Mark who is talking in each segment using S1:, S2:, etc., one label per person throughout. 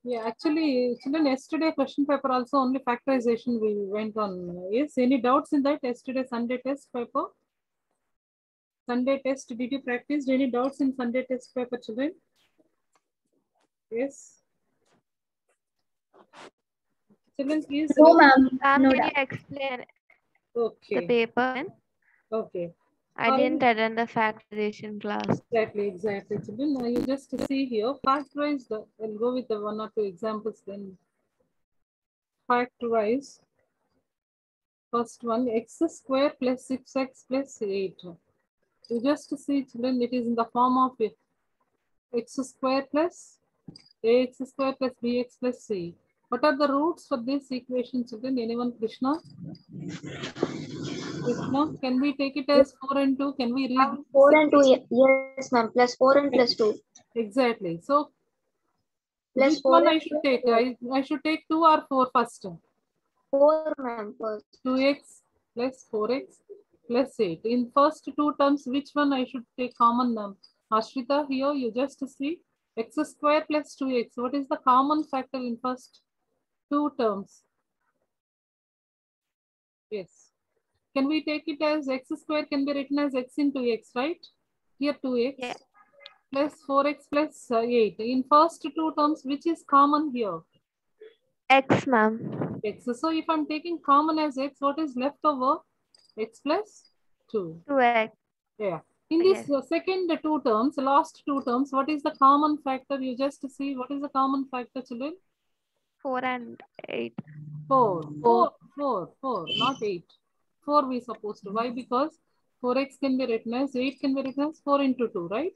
S1: Yeah, actually, children, yesterday question paper also only factorization we went on. Yes, any doubts in that yesterday Sunday test paper? Sunday test, did you practice? Any doubts in Sunday test paper, children? Yes. Children, please
S2: No,
S1: raise.
S2: ma'am.
S3: Ma'am,
S2: No
S3: can you
S2: doubt.
S3: explain the
S1: Okay.
S3: paper?
S1: Okay.
S3: I didn't attend the factorization class.
S1: Exactly, children. Now you just see here, factorize the, I'll go with the one or two examples then. Factorize. First one, x square plus 6x plus 8. You just see, children, it is in the form of x square plus ax square plus bx plus c. What are the roots for this equation, children? Anyone, Krishna? Krishna, can we take it as 4 and 2? Can we read?
S2: 4 and 2. Yes, ma'am. Plus 4 and plus 2.
S1: Exactly. So,
S2: Plus
S1: which
S2: 4
S1: one
S2: and
S1: I
S2: plus
S1: should take?
S2: 4.
S1: I should take 2 or 4 first.
S2: 4, ma'am. First.
S1: 2x plus 4x plus 8. In first two terms, which one I should take common num? Ashrita, here you just see x square plus 2x. What is the common factor in first two terms? Yes. Can we take it as x square can be written as x into x, right? Here 2x
S3: Yeah.
S1: plus 4x plus 8. In first two terms, which is common here?
S3: X, ma'am.
S1: X. So if I'm taking common as x, what is left over? X plus 2.
S3: 2x.
S1: Yeah. In this
S3: Yes.
S1: second two terms, last two terms, what is the common factor? You just see what is the common factor, children?
S3: 4 and 8.
S1: 4, not 8. 4 we supposed to. Why? Because 4x can be written as 8 can be written as 4 into 2, right?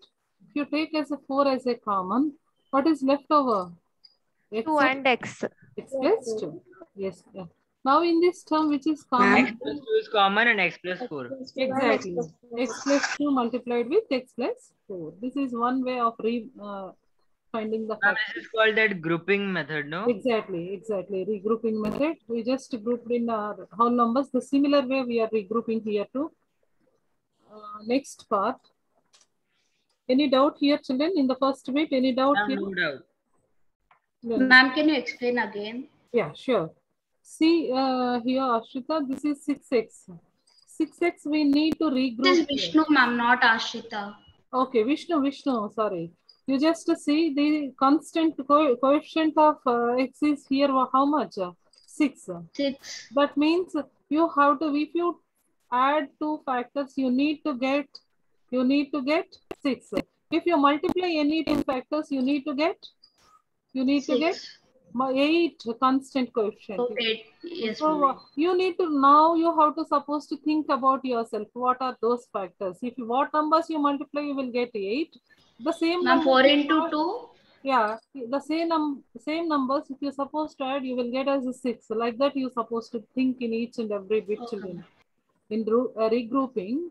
S1: If you take as a 4 as a common, what is left over? X
S3: 2 and X.
S1: x plus 2. Yes. Yeah. Now in this term, which is common?
S4: X plus 2 is common and x plus 4.
S1: Exactly. X plus 2 multiplied with x plus 4. This is one way of finding the
S4: Ma'am,
S1: factor.
S4: this is called that grouping method, no?
S1: Exactly. Regrouping method. We just grouped in our whole numbers. The similar way we are regrouping here too. Next part. Any doubt here, children? In the first bit, any doubt
S4: Ma'am,
S1: here?
S4: no doubt.
S2: Ma'am, can you explain again?
S1: Yeah, sure. See here, Ashrita, this is 6x. 6x we need to regroup.
S2: This is Vishnu, ma'am, not Ashita.
S1: Okay, Vishnu, sorry. You just see the constant coefficient of x is here how much? 6.
S2: 6.
S1: That means you have to, if you add two factors, you need to get 6. If you multiply any two factors, you need to get 8 constant coefficient.
S2: Okay. Yes,
S1: So
S2: ma'am.
S1: you need to, now you have to supposed to think about yourself. What are those factors? If you, what numbers you multiply, you will get 8. The same
S2: Ma'am,
S1: number.
S2: 4 into 2.
S1: Yeah, the same numbers. If you're supposed to add, you will get as a 6. Like that, you're supposed to think in each and every bit,
S2: Okay.
S1: children. In regrouping,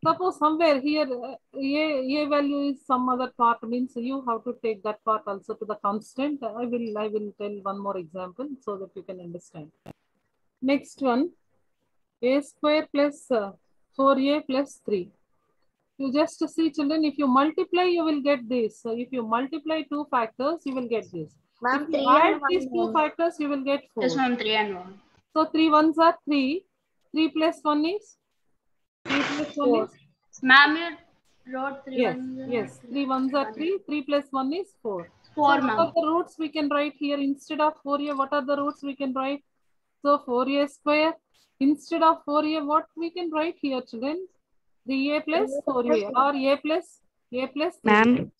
S1: suppose somewhere here a value is some other part, means you have to take that part also to the constant. I will tell one more example so that you can understand. Next one, a square plus 4a plus 3. You just see, children, if you multiply, you will get this. So if you multiply two factors, you will get this. If
S2: Ma'am,
S1: you
S2: 3
S1: add
S2: and
S1: these
S2: 1.
S1: two factors, you will get
S2: Yes,
S1: 4.
S2: ma'am, 3 and 1.
S1: So 3 ones are 3. 3 plus 1 is 3 plus 1
S2: 4.
S1: is
S2: Ma'am, you wrote 3
S1: yes,
S2: ones.
S1: yes. 3 ones are 3. 3 plus 1 is 4.
S2: 4,
S1: So what are
S2: ma'am.
S1: the roots we can write here? Instead of 4a, what are the roots we can write? So 4a square. Instead of 4a, what we can write here, children? 3a plus 4a or a plus 3.
S5: Ma'am.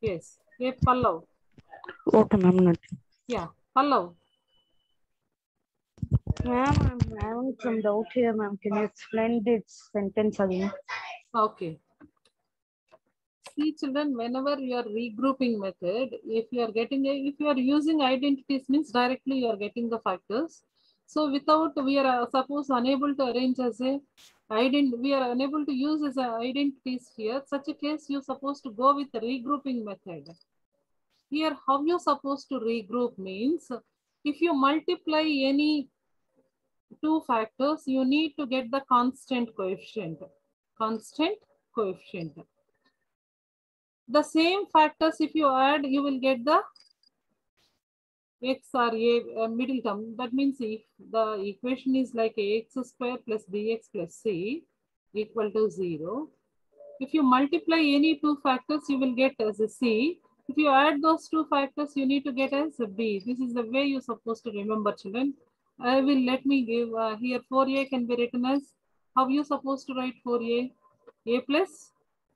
S1: Yes. A Pallav.
S5: Okay, ma'am. Nothing.
S1: Yeah. Pallav.
S5: Ma'am, I'm having some doubt here, ma'am. Can you explain this sentence again?
S1: Okay. See, children, whenever you are regrouping method, if you are using identities, means directly you are getting the factors. So without, we are suppose unable to arrange as a we are unable to use as a identities here. Such a case, you supposed to go with the regrouping method. Here, how you supposed to regroup means, if you multiply any two factors, you need to get the constant coefficient. Constant coefficient. The same factors, if you add, you will get the x or a middle term. That means if the equation is like ax square plus bx plus c equal to 0. If you multiply any two factors, you will get as a c. If you add those two factors, you need to get as a b. This is the way you're supposed to remember, children. Let me give here 4a can be written as, how you supposed to write 4a? A plus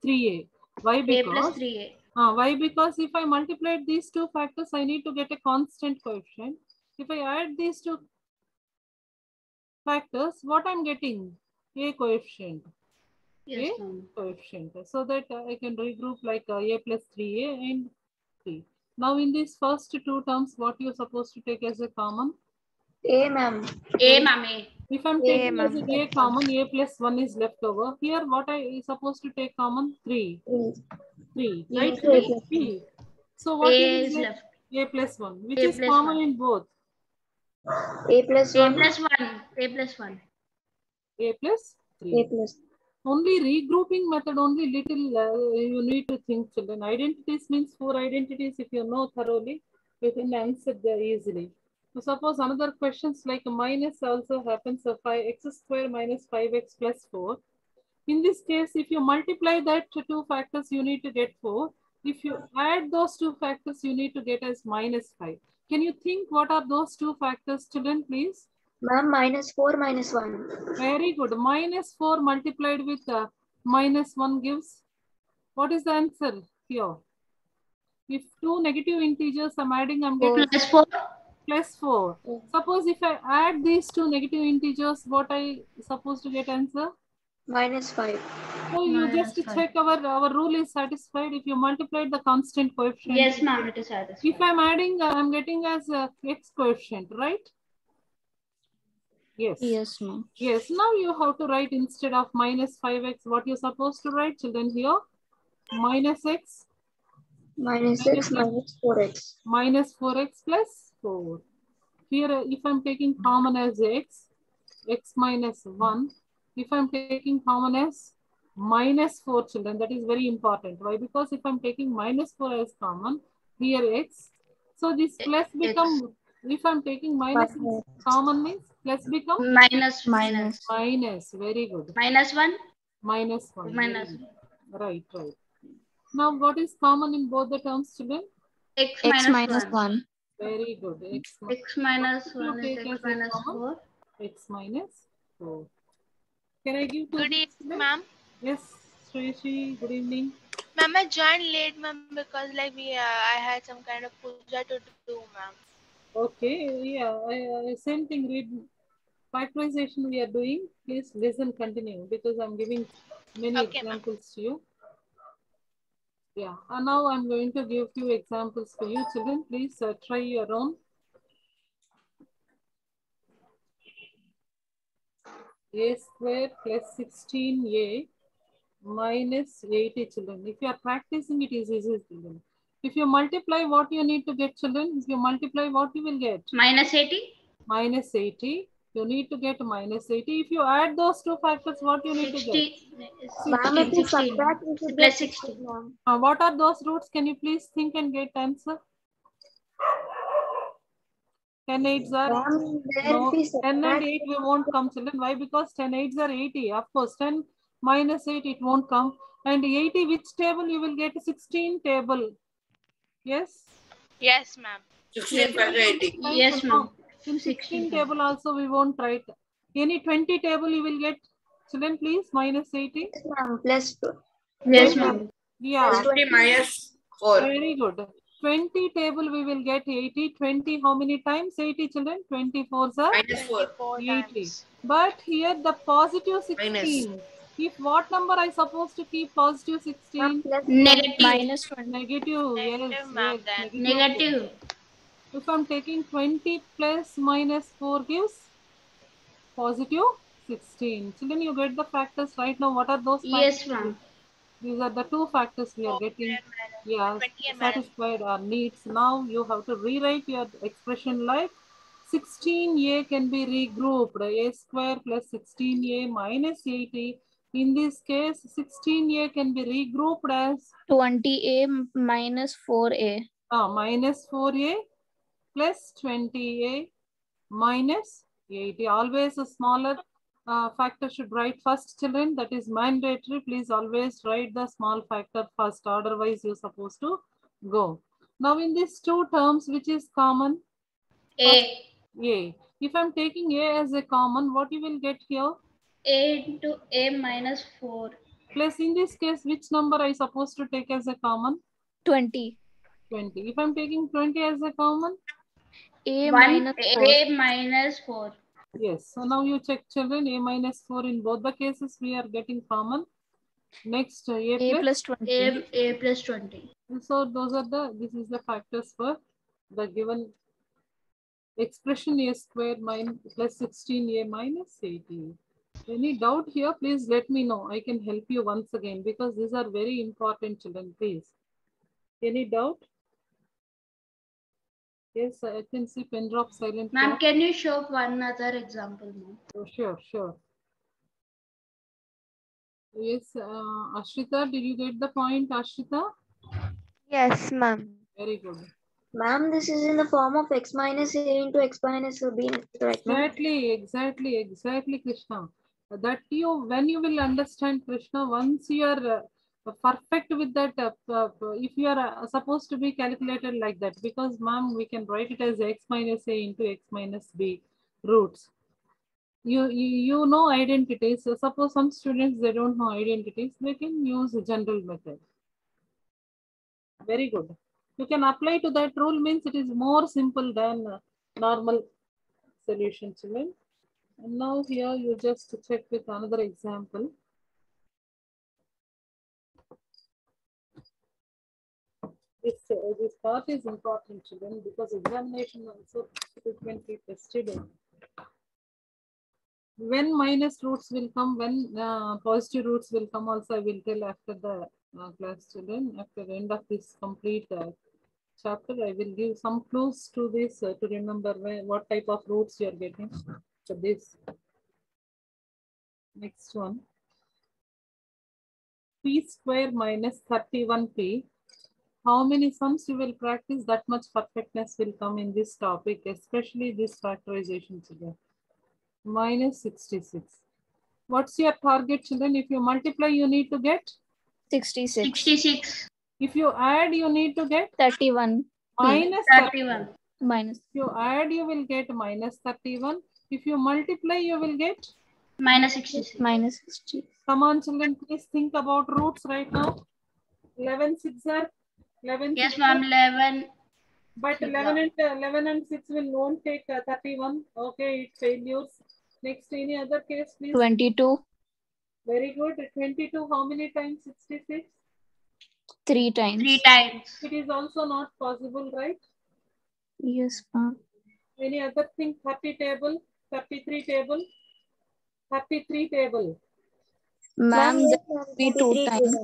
S1: 3a. Why?
S2: A plus
S1: Because
S2: 3A.
S1: why? Because if I multiply these two factors, I need to get a constant coefficient. If I add these two factors, what I'm getting? A coefficient.
S2: Yes,
S1: A
S2: ma'am.
S1: coefficient. So that I can regroup like a plus 3a and 3. Now in these first two terms, what you're supposed to take as a common?
S5: A, ma'am.
S2: A, ma'am, A.
S1: If I'm
S3: A,
S1: taking as
S3: ma'am.
S1: a common, a plus 1 is left over. Here, what I supposed to take common? 3. 3.
S2: Yeah,
S1: Right?
S2: 3.
S1: P. So what
S2: A
S1: is
S2: is
S1: left?
S2: left.
S1: A plus 1, which
S2: A
S1: is
S2: plus
S1: common
S2: 1.
S1: in both.
S5: A plus
S2: A
S5: 1.
S2: plus 1. A plus 1.
S1: A plus
S5: A
S1: 3.
S5: plus.
S1: Only regrouping method, only little you need to think, children. Identities means 4 identities. If you know thoroughly, you can answer there easily. So suppose another questions like minus also happens of 5x square minus 5x plus 4. In this case, if you multiply that to two factors, you need to get 4. If you add those two factors, you need to get as minus 5. Can you think what are those two factors, children, please?
S5: Ma'am, minus 4 minus 1.
S1: Very good. Minus 4 multiplied with minus 1 gives, what is the answer here? If two negative integers I'm adding, I'm getting
S2: Plus 4.
S1: plus 4. Suppose if I add these two negative integers, what I supposed to get answer?
S5: Minus 5.
S1: So you
S2: Minus
S1: just
S2: 5.
S1: check our rule is satisfied. If you multiply the constant coefficient.
S2: Yes, ma'am, it is satisfied.
S1: If I'm adding, I'm getting as x coefficient, right? Yes.
S5: Yes, ma'am.
S1: Yes. Now you have to write instead of minus 5x, what you're supposed to write, children, here? Minus x.
S5: Minus 6 minus 4x.
S1: Minus 4x plus 4. Here, if I'm taking common as x, x minus 1. If I'm taking common as minus 4, children, that is very important. Why? Because if I'm taking minus 4 as common, here x. So this plus become, if I'm taking minus common means plus become?
S2: Minus.
S1: Minus. Very good.
S2: Minus 1.
S1: Minus 1.
S2: Minus.
S1: Right. Now what is common in both the terms, children?
S2: X minus 1.
S1: Very good.
S2: X minus
S1: What
S2: 1
S1: you
S2: is
S1: take
S2: X
S1: as a
S2: minus
S1: common?
S2: 4.
S1: X minus 4. Can I give two?
S6: Good evening, ma'am.
S1: Yes, Shreshi, good evening.
S6: Ma'am, I joined late, ma'am, because like I had some kind of puja to do, ma'am.
S1: Okay, yeah, same thing. Read factorization we are doing. Please listen, continue, because I'm giving many
S6: Okay,
S1: examples to you. Yeah, and now I'm going to give few examples for you, children. Please try your own. A square plus 16a minus 80, children. If you are practicing, it is easy, children. If you multiply, what you need to get, children? If you multiply, what you will get?
S2: Minus 80.
S1: Minus 80. You need to get minus 80. If you add those two factors, what you need to get?
S5: 16.
S2: 16. Plus 16.
S1: What are those roots? Can you please think and get answer? 10 8s are no, 10 and 8 we won't come, children. Why? Because 10 8s are 80. Of course, 10 minus 8 it won't come. And 80, which table you will get? 16 table. Yes?
S6: Yes, ma'am.
S2: 16 plus 80. Yes, ma'am.
S1: In 16 table also we won't write. Any 20 table you will get, children, please, minus 80.
S5: Plus 2.
S2: Yes, ma'am.
S1: Yeah.
S5: 20
S7: minus 4.
S1: Very good. 20 table we will get 80. 20 how many times? 80, children. 24s are
S7: Minus 4.
S1: 80.
S6: Times.
S1: But here the positive 16.
S7: Minus.
S1: If what number I supposed to keep positive 16?
S2: Negative.
S1: Negative. Yes,
S6: Negative, ma'am,
S1: yes.
S6: then.
S2: Negative.
S1: If I'm taking 20 plus minus 4 gives positive 16. Children, you get the factors right now. What are those factors?
S2: Yes, ma'am.
S1: These are the two factors we are getting. Yeah,
S6: 20 and minus
S1: satisfied our needs. Now you have to rewrite your expression like 16a can be regrouped. A square plus 16a minus 80. In this case, 16a can be regrouped as
S5: 20a minus 4a.
S1: minus 4a plus 20a minus 80. Always a smaller factor should write first, children. That is mandatory. Please always write the small factor first. Otherwise, you're supposed to go. Now, in these two terms, which is common?
S2: A.
S1: A. If I'm taking A as a common, what you will get here?
S2: A into A minus 4.
S1: Plus, in this case, which number I supposed to take as a common?
S3: 20.
S1: 20. If I'm taking 20 as a common?
S3: A
S2: 1
S3: minus 4.
S2: A minus 4.
S1: Yes. So now you check, children. A minus 4 in both the cases we are getting common. Next,
S3: A plus 20.
S2: A plus 20.
S1: So those are this is the factors for the given expression A square plus 16A minus 80. Any doubt here, please let me know. I can help you once again because these are very important, children, please. Any doubt? Yes, I can see pen drop silent.
S2: Ma'am, can you show one other example, ma'am?
S1: Oh, sure, sure. Yes, Ashrita, did you get the point, Ashrita?
S3: Yes, ma'am.
S1: Very good.
S7: Ma'am, this is in the form of x minus a into x minus b, right?
S1: Exactly, Krishna. That when you will understand, Krishna, once you are perfect with that, if you are supposed to be calculated like that, because ma'am, we can write it as x minus a into x minus b roots. You know identities. So suppose some students, they don't know identities, they can use a general method. Very good. You can apply to that rule, means it is more simple than normal solution, children. And now here you just check with another example. This part is important, children, because examination also frequently tested. When minus roots will come, when positive roots will come, also I will tell after the class, children. After the end of this complete chapter, I will give some clues to this to remember what type of roots you are getting. So this next one, p square minus 31p. How many sums you will practice, that much perfectness will come in this topic, especially this factorization, children. Minus 66. What's your target, children? If you multiply, you need to get
S3: 66.
S2: 66.
S1: If you add, you need to get
S3: 31.
S1: minus
S2: 31.
S3: Minus.
S1: If you add, you will get minus 31. If you multiply, you will get
S2: Minus 66.
S3: Minus 60.
S1: Come on, children, please think about roots right now. 11 6 are 11.
S2: Yes, ma'am. 11.
S1: But 11 and 6 will won't take 31. Okay, it failures. Next, any other case, please?
S3: 22.
S1: Very good. 22, how many times 66?
S3: 3 times.
S2: 3 times.
S1: It is also not possible, right?
S3: Yes, ma'am.
S1: Any other thing? 30 table, 33 table, 33 table.
S3: Ma'am, that will be 2 times.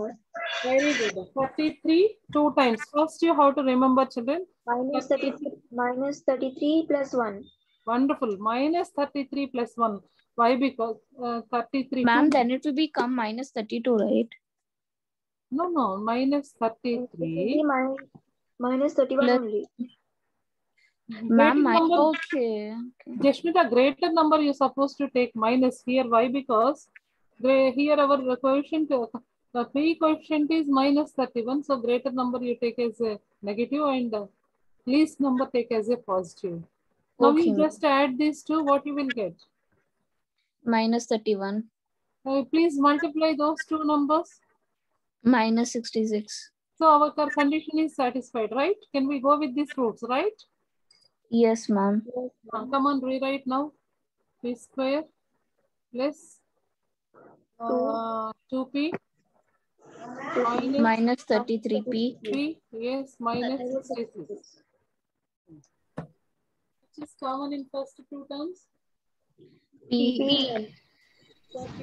S1: Very good. 33 2 times. First, you have to remember, children.
S7: Minus 33 plus 1.
S1: Wonderful. Minus 33 plus 1. Why? Because 33.
S3: Ma'am, then it will become minus 32, right?
S1: No. Minus 33.
S7: Minus 31
S3: Plus-
S7: only.
S3: Ma'am, okay.
S1: Jashmita, greater number you're supposed to take minus here. Why? Because here our coefficient, the P coefficient is minus 31. So greater number you take as a negative and least number take as a positive. Now
S3: Okay.
S1: you just add these two, what you will get?
S3: Minus 31.
S1: Please multiply those two numbers.
S3: Minus 66.
S1: So our condition is satisfied, right? Can we go with these roots, right?
S3: Yes, ma'am.
S1: Come on, rewrite now. P square plus 2p
S3: Minus 33p.
S1: P, yes, minus 66. Which is common in first two terms?
S3: P.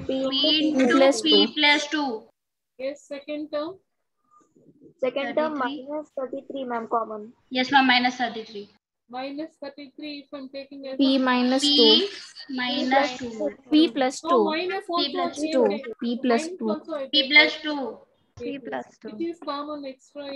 S2: P into
S3: plus
S2: P
S3: 2.
S2: plus 2.
S1: Yes, second term.
S7: Second term
S2: 33.
S7: minus 33, ma'am, common.
S2: Yes, ma'am. Minus 33.
S1: Minus 33 if I'm taking as
S3: P minus 2.
S2: P minus 2.
S3: P plus 2.
S1: No, minus
S2: P
S1: also.
S2: plus
S1: I
S3: 2.
S1: take.
S3: P plus
S1: Minus
S3: 2.
S1: also I
S2: P
S1: take.
S2: plus 2.
S3: P plus 2.
S1: It is common extra.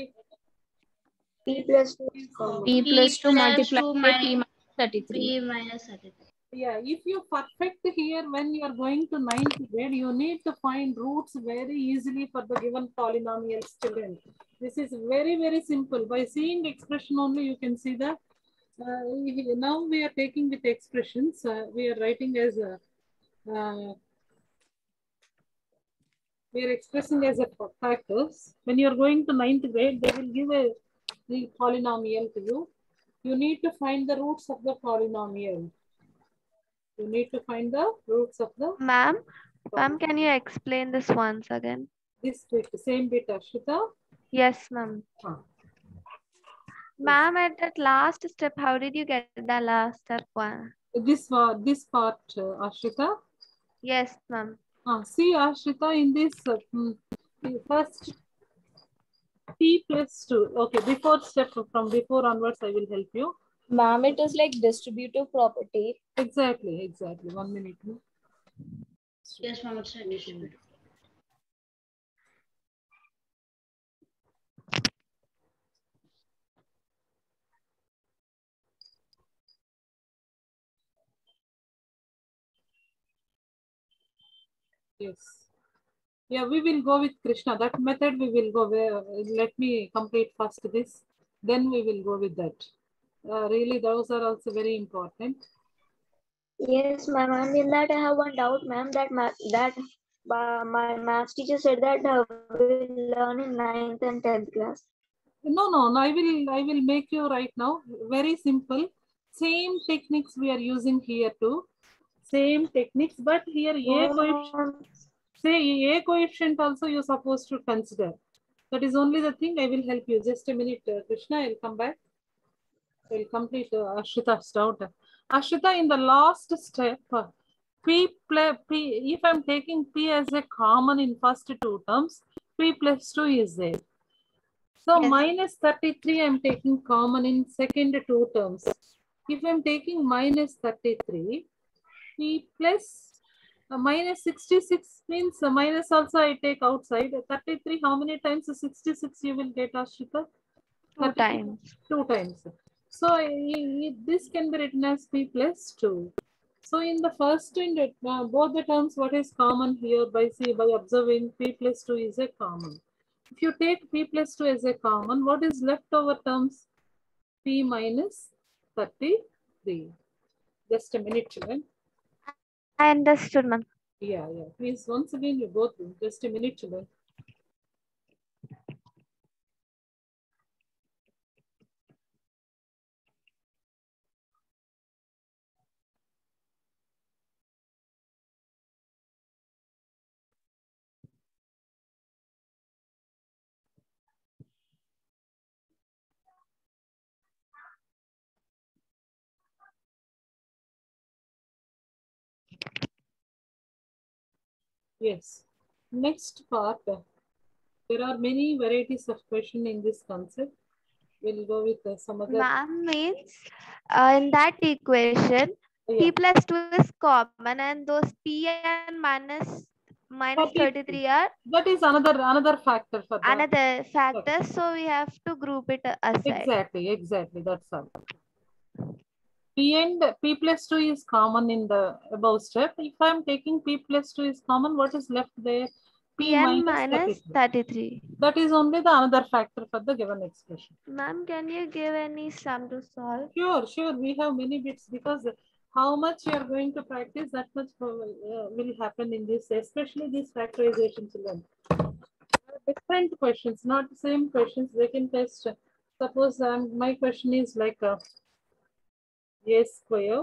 S7: P plus 2 is common.
S3: P plus 2 multiplied
S2: two
S3: by P minus 33.
S2: P minus 33.
S1: Yeah, if you perfect here when you are going to ninth grade, you need to find roots very easily for the given polynomials, children. This is very, very simple. By seeing expression only, you can see that. Now we are taking with expressions. We are writing as a, we are expressing as a factors. When you are going to ninth grade, they will give the polynomial to you. You need to find the roots of the polynomial. You need to find the roots of the
S8: Ma'am,
S1: polynomial.
S8: can you explain this once again?
S1: This bit, same bit, Ashita.
S8: Yes, ma'am.
S1: Huh.
S8: Ma'am, at that last step, how did you get the last step one?
S1: This part, Ashita.
S8: Yes, ma'am.
S1: See, Ashita, in this first P plus 2. Okay, before step from before onwards, I will help you.
S3: Ma'am, it is like distributive property.
S1: Exactly. 1 minute.
S2: Yes, ma'am, it's a distributive.
S1: Yes. Yeah, we will go with Krishna. That method we will go where. Let me complete first this. Then we will go with that. Really, those are also very important.
S7: Yes, ma'am. And in that, I have one doubt, ma'am. My maths teacher said that we'll learn in 9th and 10th class.
S1: No. I will make you right now. Very simple. Same techniques we are using here too. Same techniques, but here A coefficient. Say A coefficient also you're supposed to consider. That is only the thing. I will help you. Just a minute, Krishna. I'll come back. I'll complete Ashita's doubt. Ashita, in the last step, if I'm taking P as a common in first two terms, P plus 2 is there. So
S8: Yes.
S1: minus 33, I'm taking common in second two terms. If I'm taking minus 33, P plus minus 66 means minus also I take outside. 33, how many times 66 you will get, Ashita?
S8: 2 times.
S1: 2 times. So this can be written as P plus 2. So in the first, in both the terms, what is common here by observing P plus 2 is a common. If you take P plus 2 as a common, what is left over terms? P minus 33. Just a minute, children.
S8: I understood, ma'am.
S1: Yeah. Please, once again, you go through. Just a minute, children. Yes. Next part. There are many varieties of question in this concept. We'll go with some other.
S8: Ma'am means in that equation,
S1: Yeah.
S8: P plus 2 is common and those P and minus 33 are
S1: That is another factor for that.
S8: another factor. So we have to group it aside.
S1: Exactly. That's all. P plus 2 is common in the above step. If I'm taking P plus 2 is common, what is left there?
S8: P minus 33.
S1: That is only the another factor for the given expression.
S8: Ma'am, can you give any sum to solve?
S1: Sure. We have many bits because how much you are going to practice, that much will happen in this, especially this factorization, children. Different questions, not the same questions. They can test. Suppose my question is like a square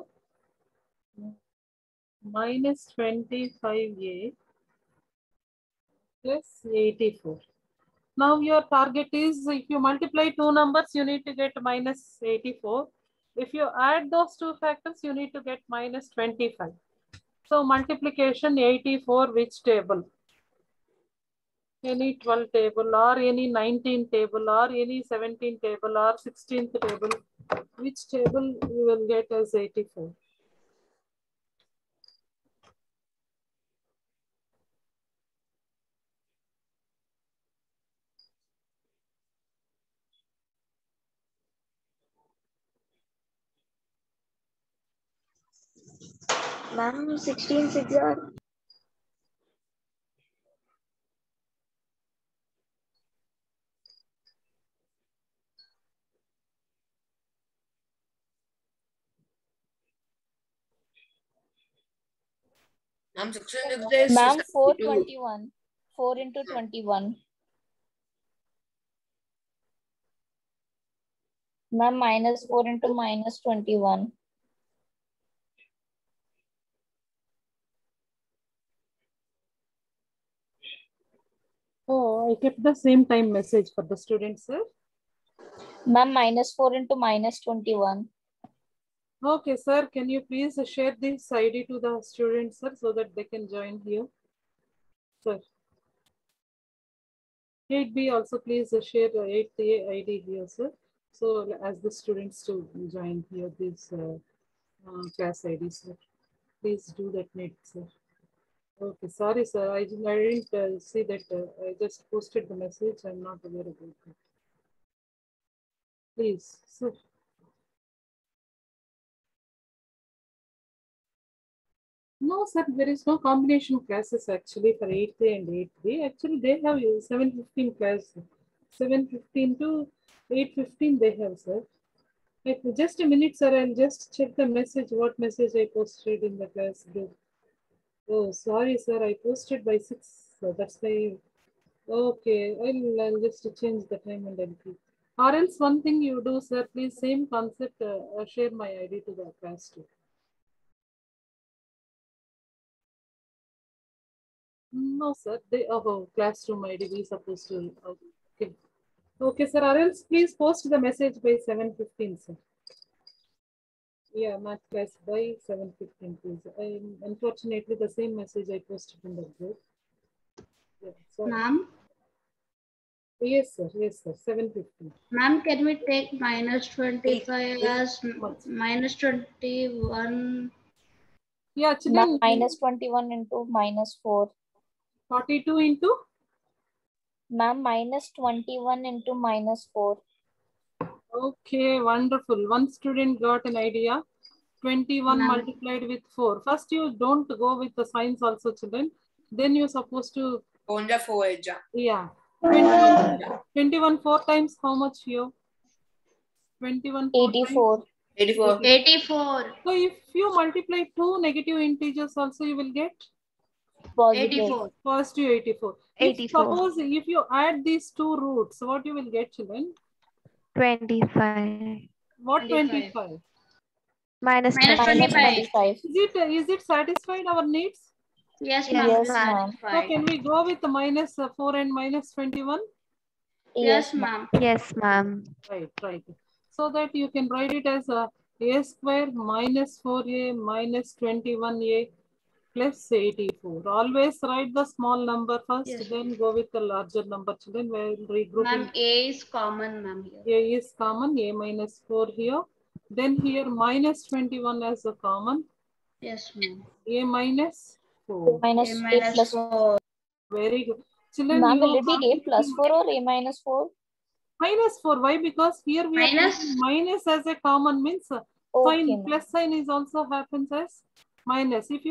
S1: minus 25a plus 84. Now your target is, if you multiply two numbers, you need to get minus 84. If you add those two factors, you need to get minus 25. So multiplication 84, which table? Any 12 table or any 19 table or any 17 table or 16th table. Which table you will get as 84?
S7: Ma'am, 16 6 are.
S9: Ma'am, 16 days.
S3: Ma'am,
S9: 72.
S3: 421. 4 into 21. Ma'am, minus 4 into minus 21.
S1: Oh, I kept the same time message for the students, sir.
S3: Ma'am, minus 4 into minus 21.
S1: Okay, sir, can you please share this ID to the students, sir, so that they can join here? Sir. 8B also please share 8A ID here, sir. So as the students to join here, this class ID, sir. Please do that need, sir. Okay, sorry, sir. I didn't see that. I just posted the message. I'm not aware about it. Please, sir. No, sir, there is no combination classes actually for 8th and 8th. Actually, they have 7:15 class. 7:15 to 8:15 they have, sir. Like, just a minute, sir. I'll just check the message. What message I posted in the class group? Oh, sorry, sir. I posted by 6. So that's why. Okay, I'll just change the time and I'll keep. Or else one thing you do, sir. Please, same concept. Share my ID to the class too. No, sir. They classroom ID we supposed to. Okay. Okay, sir. Or else please post the message by 7:15, sir. Yeah, math class by 7:15, please. Unfortunately the same message I posted in the group. Yeah, sorry.
S2: Ma'am,
S1: Yes, sir. Yes, sir. 7:15.
S2: ma'am, can we take minus 25 as
S1: Much.
S2: minus 21?
S1: Yeah,
S3: Ma'am,
S1: children.
S3: minus 21 into minus 4.
S1: 42 into.
S3: Ma'am, minus 21 into minus 4.
S1: Okay, wonderful. One student got an idea. 21
S2: Ma'am.
S1: multiplied with 4. First, you don't go with the signs also, children. Then you're supposed to.
S9: Onja 4 eja.
S1: Yeah. 21 4 times how much here? 21 4
S3: 84.
S9: 84.
S2: 84.
S1: So if you multiply two negative integers also, you will get
S3: Positive.
S2: 84.
S1: positive 84. If
S8: 84.
S1: suppose if you add these two roots, what you will get, children?
S8: 25.
S1: What
S2: 25.
S1: 25?
S8: Minus
S2: Minus
S8: 25.
S2: 25.
S1: Is it satisfied our needs?
S2: Yes,
S8: Yes,
S2: ma'am.
S3: Yes,
S2: it is
S3: ma'am.
S1: So
S2: satisfied.
S1: can we go with the minus 4 and minus 21?
S2: Yes,
S3: Yes, ma'am.
S2: ma'am.
S8: Yes, ma'am.
S1: Right. So that you can write it as a square minus 4a minus 21a plus 84. Always write the small number first,
S2: Yes.
S1: then go with the larger number, children. While regrouping,
S2: Ma'am, A is common, ma'am, here.
S1: a is common, a minus 4 here. Then here minus 21 as a common,
S2: Yes, ma'am.
S1: a minus 4.
S3: Minus
S2: A
S3: 8
S2: minus
S3: plus
S2: 4.
S1: Very good. Children,
S3: Ma'am,
S1: you
S3: will it be A plus 4 or A minus 4?
S1: minus 4. Why? Because here we are
S2: Minus?
S1: taking minus as a common means
S3: Okay,
S1: sign
S3: ma'am.
S1: plus sign is also happens as minus. If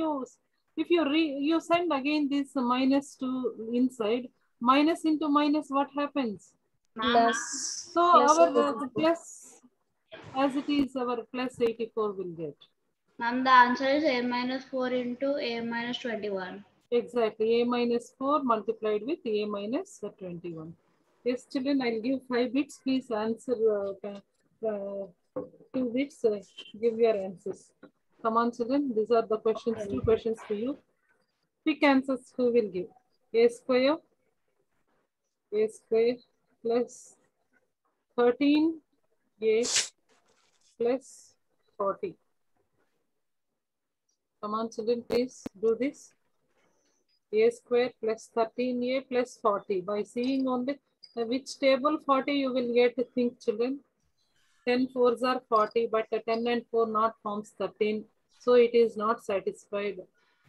S1: you send again this minus to inside, minus into minus, what happens?
S2: Ma'am,
S1: So
S3: Plus
S1: our
S3: 84.
S1: plus as it is our plus 84 will get.
S2: ma'am, the answer is A minus 4 into A minus 21.
S1: Exactly, a minus 4 multiplied with a minus 21. Yes, children, I'll give 5 bits. Please answer 2 bits. Give your answers. Come on, children. These are the questions. 2 questions for you. Pick answers. Who will give? A square plus 13a plus 40. Come on, children. Please do this. A square plus 13a plus 40. By seeing only which table 40 you will get to think, children. 10 4s are 40, but 10 and 4 not forms 13. So it is not satisfied.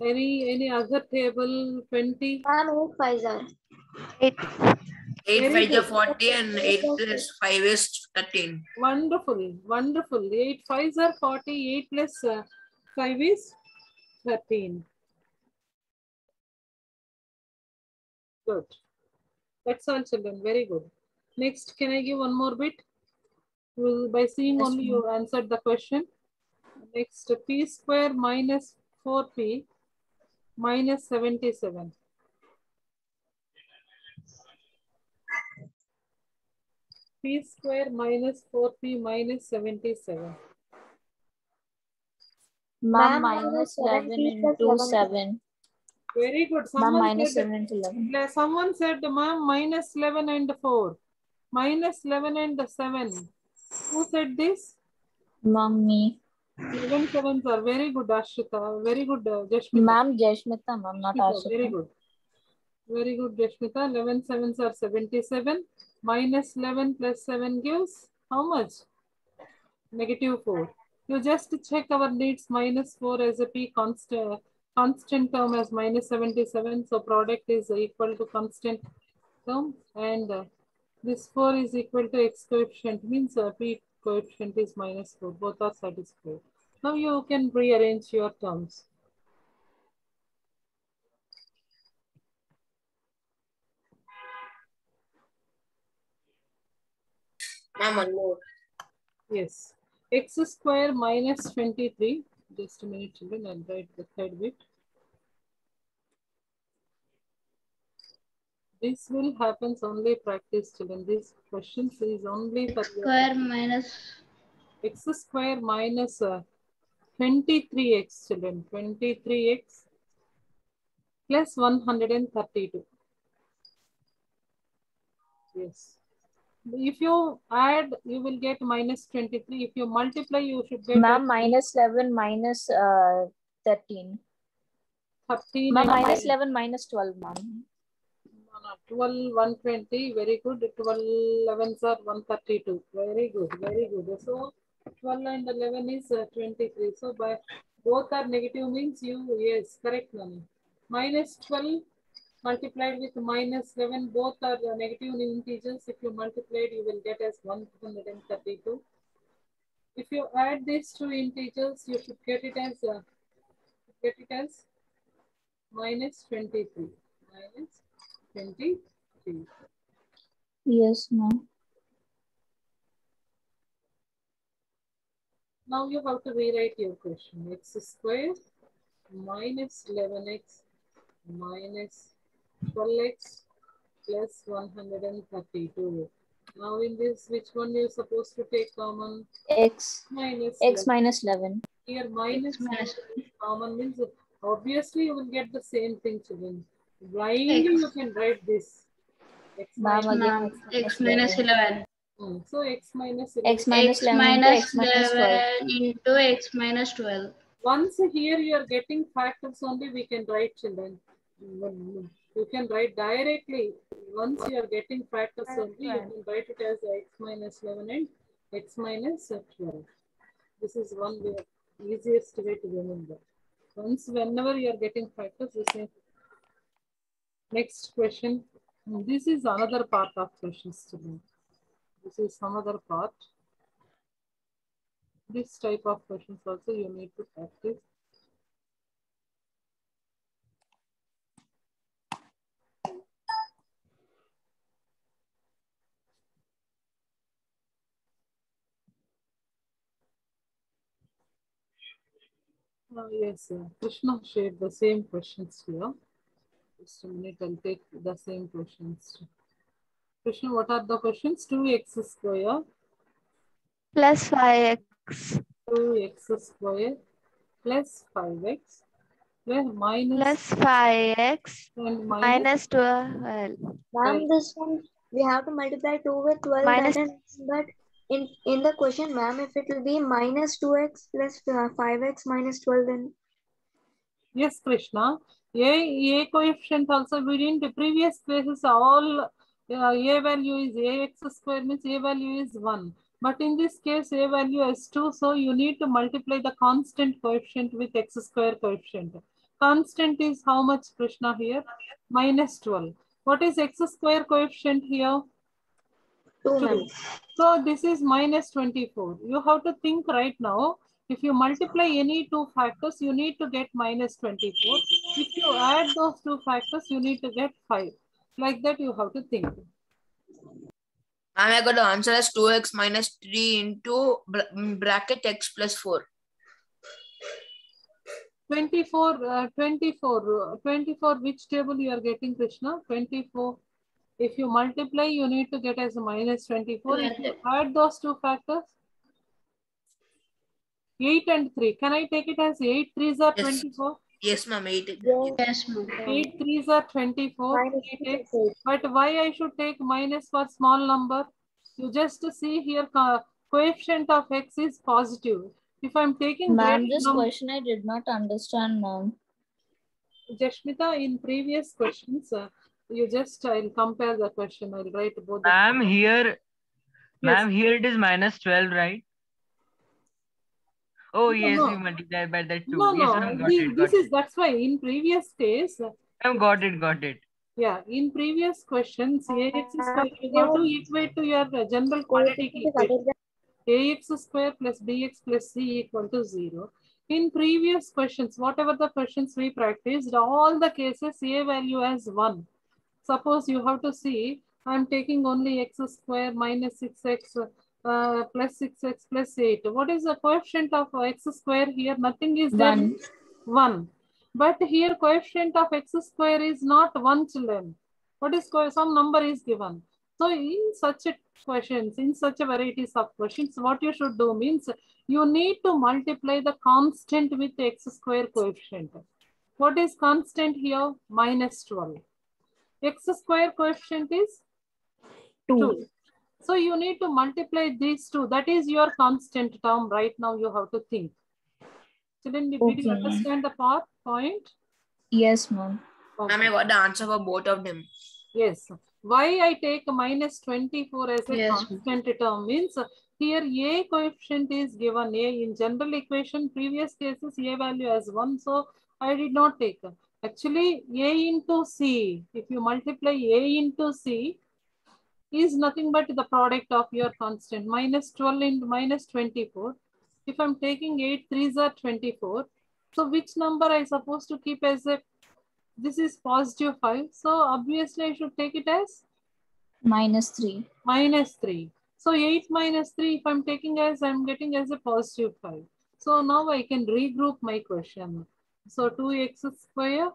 S1: Any other table 20?
S7: Ma'am, 8 5s are.
S8: 8.
S9: 8
S1: Very
S9: 5
S1: good.
S9: 40 and 8 plus 5 is 13.
S1: Wonderful. 8 5s are 40. 8 plus 5 is 13. Good. That's all, children. Very good. Next, can I give one more bit? By seeing
S3: Yes,
S1: only you answered the question. Next, p square minus 4p minus 77. P square minus 4p minus 77.
S3: Ma'am,
S7: Ma'am,
S3: minus 11
S7: 7p plus
S3: into
S7: 11p.
S3: 7.
S1: Very good.
S3: Ma'am,
S1: Someone
S3: minus
S1: said,
S3: 7 into 11.
S1: someone said, ma'am, minus 11 and 4. Minus 11 and 7. Who said this?
S3: Ma'am, me.
S1: 11 sevens are very good, Ashita. Very good, Jashmita.
S3: Ma'am, Jashmita, ma'am, not
S1: Jashmita, very
S3: Ashita.
S1: good. Very good, Jashmita. 11 sevens are 77. Minus 11 plus 7 gives how much? Negative 4. You just check our needs. Minus 4 as a p constant term as minus 77. So product is equal to constant term. And this 4 is equal to x coefficient. Means p coefficient is minus 4. Both are satisfied. Now you can rearrange your terms.
S9: Ma'am, one more.
S1: Yes. X square minus 23. Just a minute, children. I'll write the third bit. This will happen only practice, children. These questions is only for
S2: Square minus
S1: x square minus 23x, children. 23x plus 132. Yes. If you add, you will get minus 23. If you multiply, you should get
S3: Ma'am, minus 11 minus 13.
S1: 13.
S3: Ma'am,
S1: and
S3: minus 11 minus 12, ma'am.
S1: 12, 120. Very good. 12, 11s are 132. Very good. Very good. So 12 and 11 is 23. So by both are negative means you, yes, correct, Nani. Minus 12 multiplied with minus 11, both are negative integers. If you multiply it, you will get as 132. If you add these two integers, you should get it as minus 23. Minus 23.
S3: Yes, ma'am.
S1: Now you have to rewrite your question. X square minus 11x minus 12x plus 132. Now in this, which one you're supposed to take common?
S3: X.
S1: Minus
S3: X
S1: 11.
S3: minus 11.
S1: Here minus common means obviously you will get the same thing, children. Blindly you can write this. X
S3: Ma'am,
S1: minus,
S3: again
S2: x minus 11.
S1: so x minus 11.
S3: X minus
S2: X
S3: 11 into
S2: minus
S3: X minus 12.
S2: 11 into x minus 12.
S1: Once here you are getting factors only, we can write, children. You can write directly. Once you are getting factors only, you can write it as x minus 11 and x minus 12. This is one way, easiest way to remember. Once, whenever you are getting factors, the same. Next question. This is another part of questions, children. This is some other part. This type of questions also you need to practice. Yes, Krishna shared the same questions here. Just a minute, I'll take the same questions. Krishna, what are the questions? 2x square
S8: Plus 5x.
S1: 2x square plus 5x plus minus
S8: Plus 5x
S1: and
S8: minus 12.
S7: Ma'am, this one we have to multiply 2 with 12.
S8: Minus-
S7: That is, but in the question, ma'am, if it will be minus 2x plus 5x minus 12, then
S1: yes, Krishna. A coefficient also we didn't. The previous cases all a value is ax square means a value is 1. But in this case, a value is 2. So you need to multiply the constant coefficient with x square coefficient. Constant is how much, Krishna, here? Minus 12. What is x square coefficient here?
S7: 2, ma'am.
S1: So this is minus 24. You have to think right now. If you multiply any two factors, you need to get minus 24. If you add those two factors, you need to get 5. Like that, you have to think.
S9: I got the answer as 2x minus 3 into bracket x plus 4.
S1: 24, 24, which table you are getting, Krishna? 24. If you multiply, you need to get as a minus 24. If you add those two factors, 8 and 3. Can I take it as 8 3s are 24?
S9: Yes, ma'am. 8.
S2: Yes, ma'am.
S1: 8 3s are 24.
S7: Minus
S1: 8x.
S7: 8.
S1: But why I should take minus for small number? You just see here coefficient of x is positive. If I'm taking
S3: Ma'am,
S1: greater
S3: this
S1: number,
S3: question I did not understand, ma'am.
S1: Jashmita, in previous questions, you just, I'll compare the question. I'll write both.
S4: Ma'am, here,
S1: Yes.
S4: ma'am, here it is minus 12, right? Oh, yes,
S1: no.
S4: we multiply by that 2.
S1: No,
S4: Yes,
S1: no.
S4: ma'am, got it,
S1: This is, that's why in previous case,
S4: Ma'am, got it.
S1: yeah, in previous questions, ax square, you have to equate to your general quadratic equation. Ax square plus bx plus c equal to 0. In previous questions, whatever the questions we practiced, all the cases a value as 1. Suppose you have to see, I'm taking only x square minus 6x plus 6x plus 8. What is the coefficient of x square here? Nothing is there.
S3: 1.
S1: 1. But here coefficient of x square is not 1, children. What is some number is given. So in such questions, in such a varieties of questions, what you should do means you need to multiply the constant with x square coefficient. What is constant here? Minus 12. X square coefficient is 2. So you need to multiply these two. That is your constant term. Right now you have to think. Children, did you understand the point?
S3: Yes, ma'am.
S1: Okay.
S9: Ma'am, I got the answer for both of them.
S1: Yes. Why I take minus 24 as a
S2: Yes,
S1: constant term means here a coefficient is given. A in general equation, previous cases a value as 1. So I did not take. Actually, a into c, if you multiply a into c, is nothing but the product of your constant. Minus 12 into minus 24. If I'm taking 8 3s are 24. So which number I supposed to keep as a, this is positive 5. So obviously I should take it as
S3: minus 3.
S1: Minus 3. So 8 minus 3, if I'm taking as, I'm getting as a positive 5. So now I can regroup my question. So 2x square.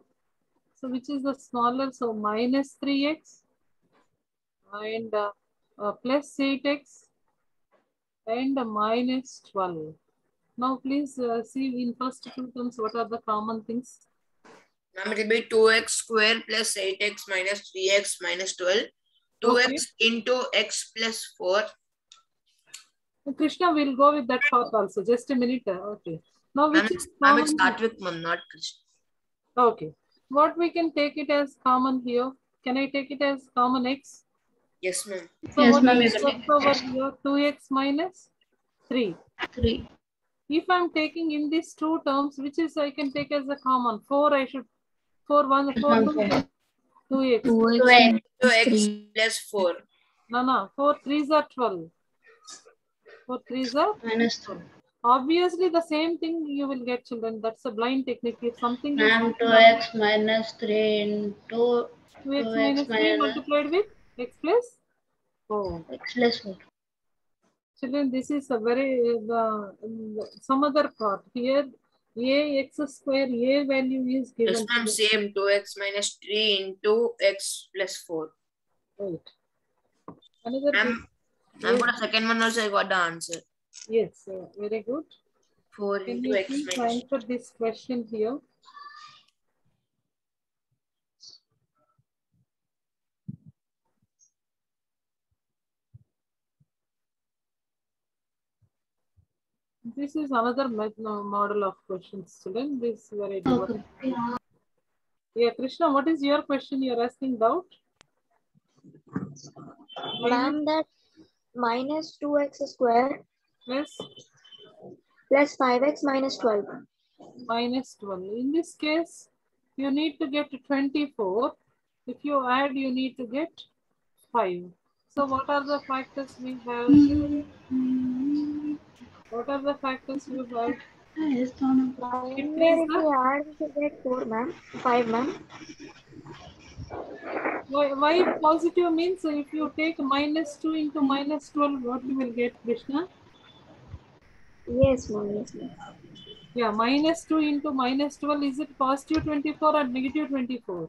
S1: So which is the smaller? So minus 3x and plus 8x and minus 12. Now please see in first two terms what are the common things.
S9: Ma'am, it will be 2x square plus 8x minus 3x minus 12. 2x into x plus 4.
S1: Krishna will go with that part also. Just a minute. Okay. Now which is
S9: Ma'am,
S1: common?
S9: it's Satvik, ma'am, not Krishna.
S1: Okay. What we can take it as common here? Can I take it as common x?
S9: Yes, ma'am.
S1: So
S2: Yes,
S1: what
S2: ma'am,
S1: is
S2: you can
S1: left over here? 2x minus 3.
S2: 3.
S1: If I'm taking in these two terms, which is I can take as a common 4, I should 4 1 4 2x.
S9: 2x plus 4.
S1: No, 4 3s are 12. 4 3s are
S2: Minus 3.
S1: obviously the same thing you will get, children. That's a blind technique. If something is
S2: Ma'am, 2x minus 3 into
S1: 2x minus 3 multiplied with x plus 4.
S2: x plus 4.
S1: Children, this is a very some other part here. A x square, a value is given.
S9: Yes, ma'am, same 2x minus 3 into x plus 4.
S1: Right. Another.
S9: Ma'am, for the second one also I got the answer.
S1: Yes, very good.
S9: 4
S1: Can
S9: into
S1: you
S9: x
S1: please
S9: minus
S1: answer this question here? This is another model of questions, children. This is very good. Yeah, Krishna, what is your question? You're asking doubt?
S7: Ma'am, that minus 2x square
S1: Plus
S7: 5x minus 12.
S1: minus 12. In this case, you need to get 24. If you add, you need to get 5. So what are the factors we have? What are the factors you have? It
S7: Here
S1: is
S7: if we add, we get 4, ma'am. 5, ma'am.
S1: why positive means if you take -2 into -12, what you will get, Krishna?
S7: Yes, ma'am. Yes, ma'am.
S1: Yeah, -2 into -12, is it positive 24 or negative 24?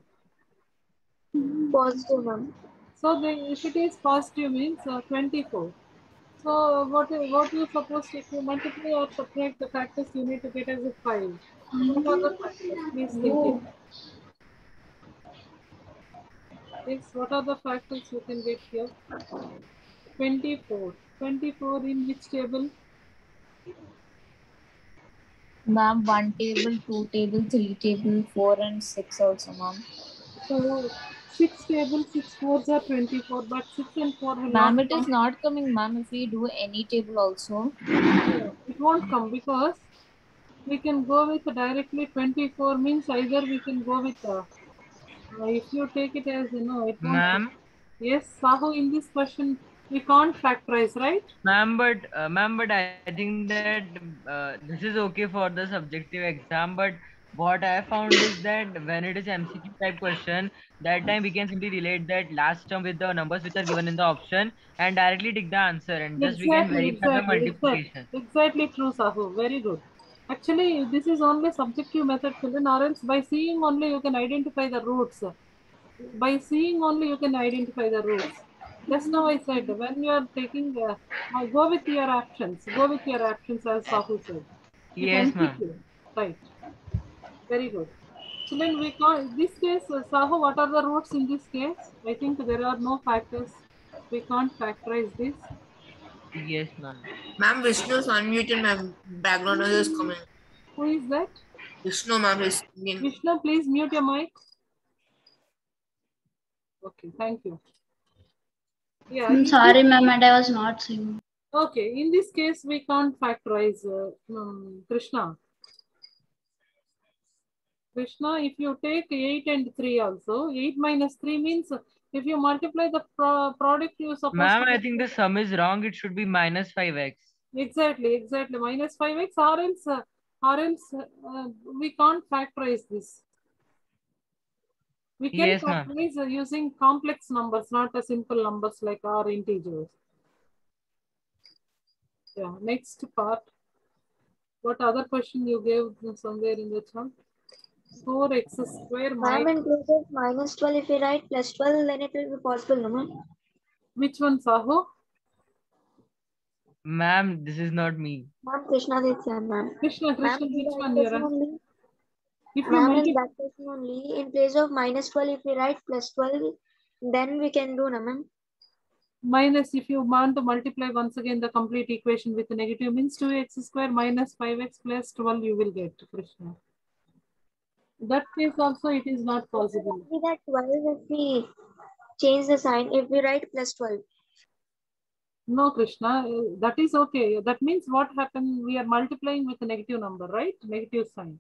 S7: Positive, ma'am.
S1: So if it is positive means 24. So what you supposed to, if you multiply or subtract the factors, you need to get as a 5. What are the factors? Please think it. Yes, what are the factors you can get here? 24. 24 in which table?
S3: Ma'am, 1 table, 2 table, 3 table, 4 and 6 also, ma'am.
S1: So 6 table, 6 fours are 24, but 6 and 4 will
S3: Ma'am,
S1: not
S3: it is
S1: come.
S3: not coming, ma'am, if we do any table also.
S1: No, it won't come because we can go with directly 24 means either we can go with if you take it as it won't come.
S4: Ma'am,
S1: Yes, Sahu, in this question we can't factorize, right?
S4: ma'am, but I think that this is okay for the subjective exam. But what I found is that when it is MCQ type question, that time we can simply relate that last term with the numbers which are given in the option and directly take the answer, and just we can verify the multiplication.
S1: Exactly true, Sahu. Very good. Actually, this is only subjective method, children, or else by seeing only you can identify the roots. By seeing only you can identify the roots. Just now I said when you are taking, go with your actions. Go with your actions, as Sahu said. With
S4: Yes, ma'am.
S1: MCQ, right? Very good. Children, we can't. This case, Sahu, what are the roots in this case? I think there are no factors. We can't factorize this.
S4: Yes, ma'am.
S9: Ma'am, Vishnu's unmuted, ma'am. Background noise is coming.
S1: Who is that?
S9: Vishnu, ma'am, is singing.
S1: Vishnu, please mute your mic. Okay, thank you. Yeah.
S2: I'm sorry, ma'am, and I was not seeing.
S1: Okay, in this case, we can't factorize Krishna. Krishna, if you take 8 and 3 also, 8 minus 3 means if you multiply the product, you supposed
S4: Ma'am,
S1: to
S4: I
S1: get.
S4: think the sum is wrong. It should be minus 5x.
S1: Exactly. Minus 5x, or else we can't factorize this. We can
S4: Yes, ma'am.
S1: factorize using complex numbers, not a simple numbers like our integers. Yeah, next part. What other question you gave somewhere in the chart? 4x square
S7: Ma'am,
S1: minus.
S7: in place of -12, if we write +12, then it will be possible, no, ma'am?
S1: Which one, Sahu?
S4: Ma'am, this is not me.
S7: Ma'am, Krishna did say, ma'am.
S1: Krishna,
S7: Ma'am,
S1: which
S7: in
S1: one
S7: that
S1: you
S7: question
S1: are?
S7: only,
S1: If you
S7: ma'am, in
S1: multiply,
S7: that question only, in place of -12, if we write +12, then we can do, no, ma'am?
S1: minus, if you want to multiply once again the complete equation with negative means 2x square minus 5x plus 12 you will get, Krishna. That case also it is not possible.
S7: It will be that 12 if we change the sign, if we write +12.
S1: No, Krishna, that is okay. That means what happened? We are multiplying with a negative number, right? Negative sign.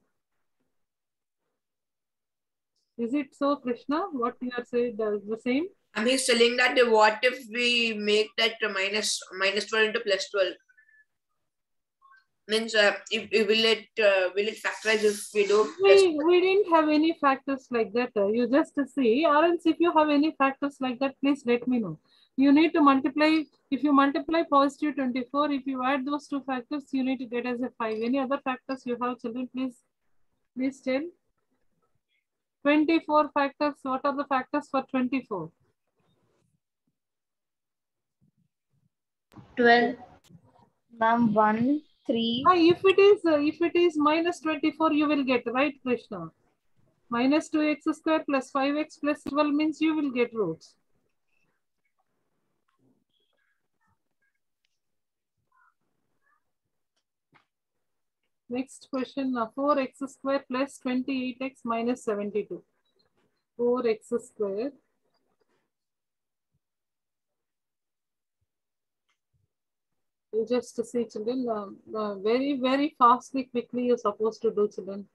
S1: Is it so, Krishna? What you are saying the same?
S9: And he's telling that what if we make that minus 12 into +12? Means if will it factorize if we do
S1: We didn't have any factors like that. You just see, or else if you have any factors like that, please let me know. You need to multiply. If you multiply positive 24, if you add those two factors, you need to get as a 5. Any other factors you have, children, please tell. 24 factors. What are the factors for 24?
S2: 12.
S3: Ma'am, 1, 3.
S1: If it is minus 24, you will get, right, Krishna? Minus 2x square plus 5x plus 12 means you will get roots. Next question, 4x square plus 28x minus 72. 4x square. You just see, children, very fastly, quickly you're supposed to do, children.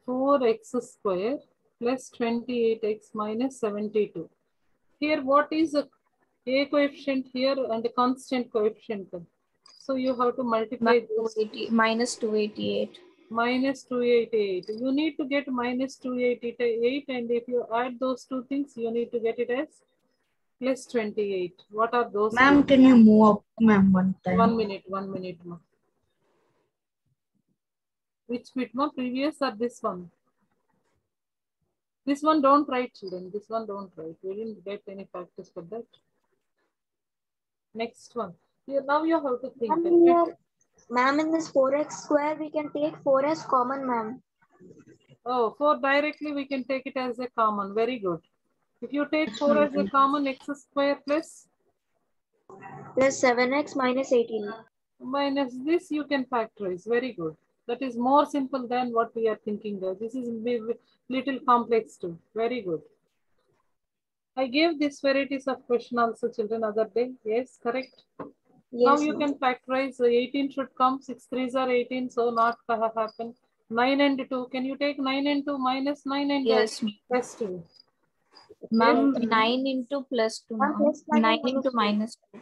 S1: 4x square plus 28x minus 72. Here, what is a coefficient here and a constant coefficient? So you have to multiply those.
S3: Minus 288.
S1: Minus 288. You need to get minus 288, and if you add those two things, you need to get it as plus 28. What are those?
S5: Ma'am, can you move up, ma'am, one time?
S1: 1 minute, 1 minute, ma. Which bit, ma? Previous or this one? This one don't write, children. This one don't write. We didn't get any factors for that. Next one. Here, now you have to think.
S7: Ma'am, in this 4x square, we can take 4 as common, ma'am.
S1: Oh, 4 directly we can take it as a common. Very good. If you take 4 as a common, x square plus
S7: 7x minus 18.
S1: Minus this you can factorize. Very good. That is more simple than what we are thinking there. This is little complex too. Very good. I gave these varieties of question also, children, other day. Yes, correct.
S7: Yes,
S1: now you can factorize. 18 should come. 6 3s are 18, so not happen. 9 and 2. Can you take 9 and 2 minus 9 and
S3: Yes.
S1: plus 2?
S3: Ma'am, 9 into plus 2. 9 into minus 2.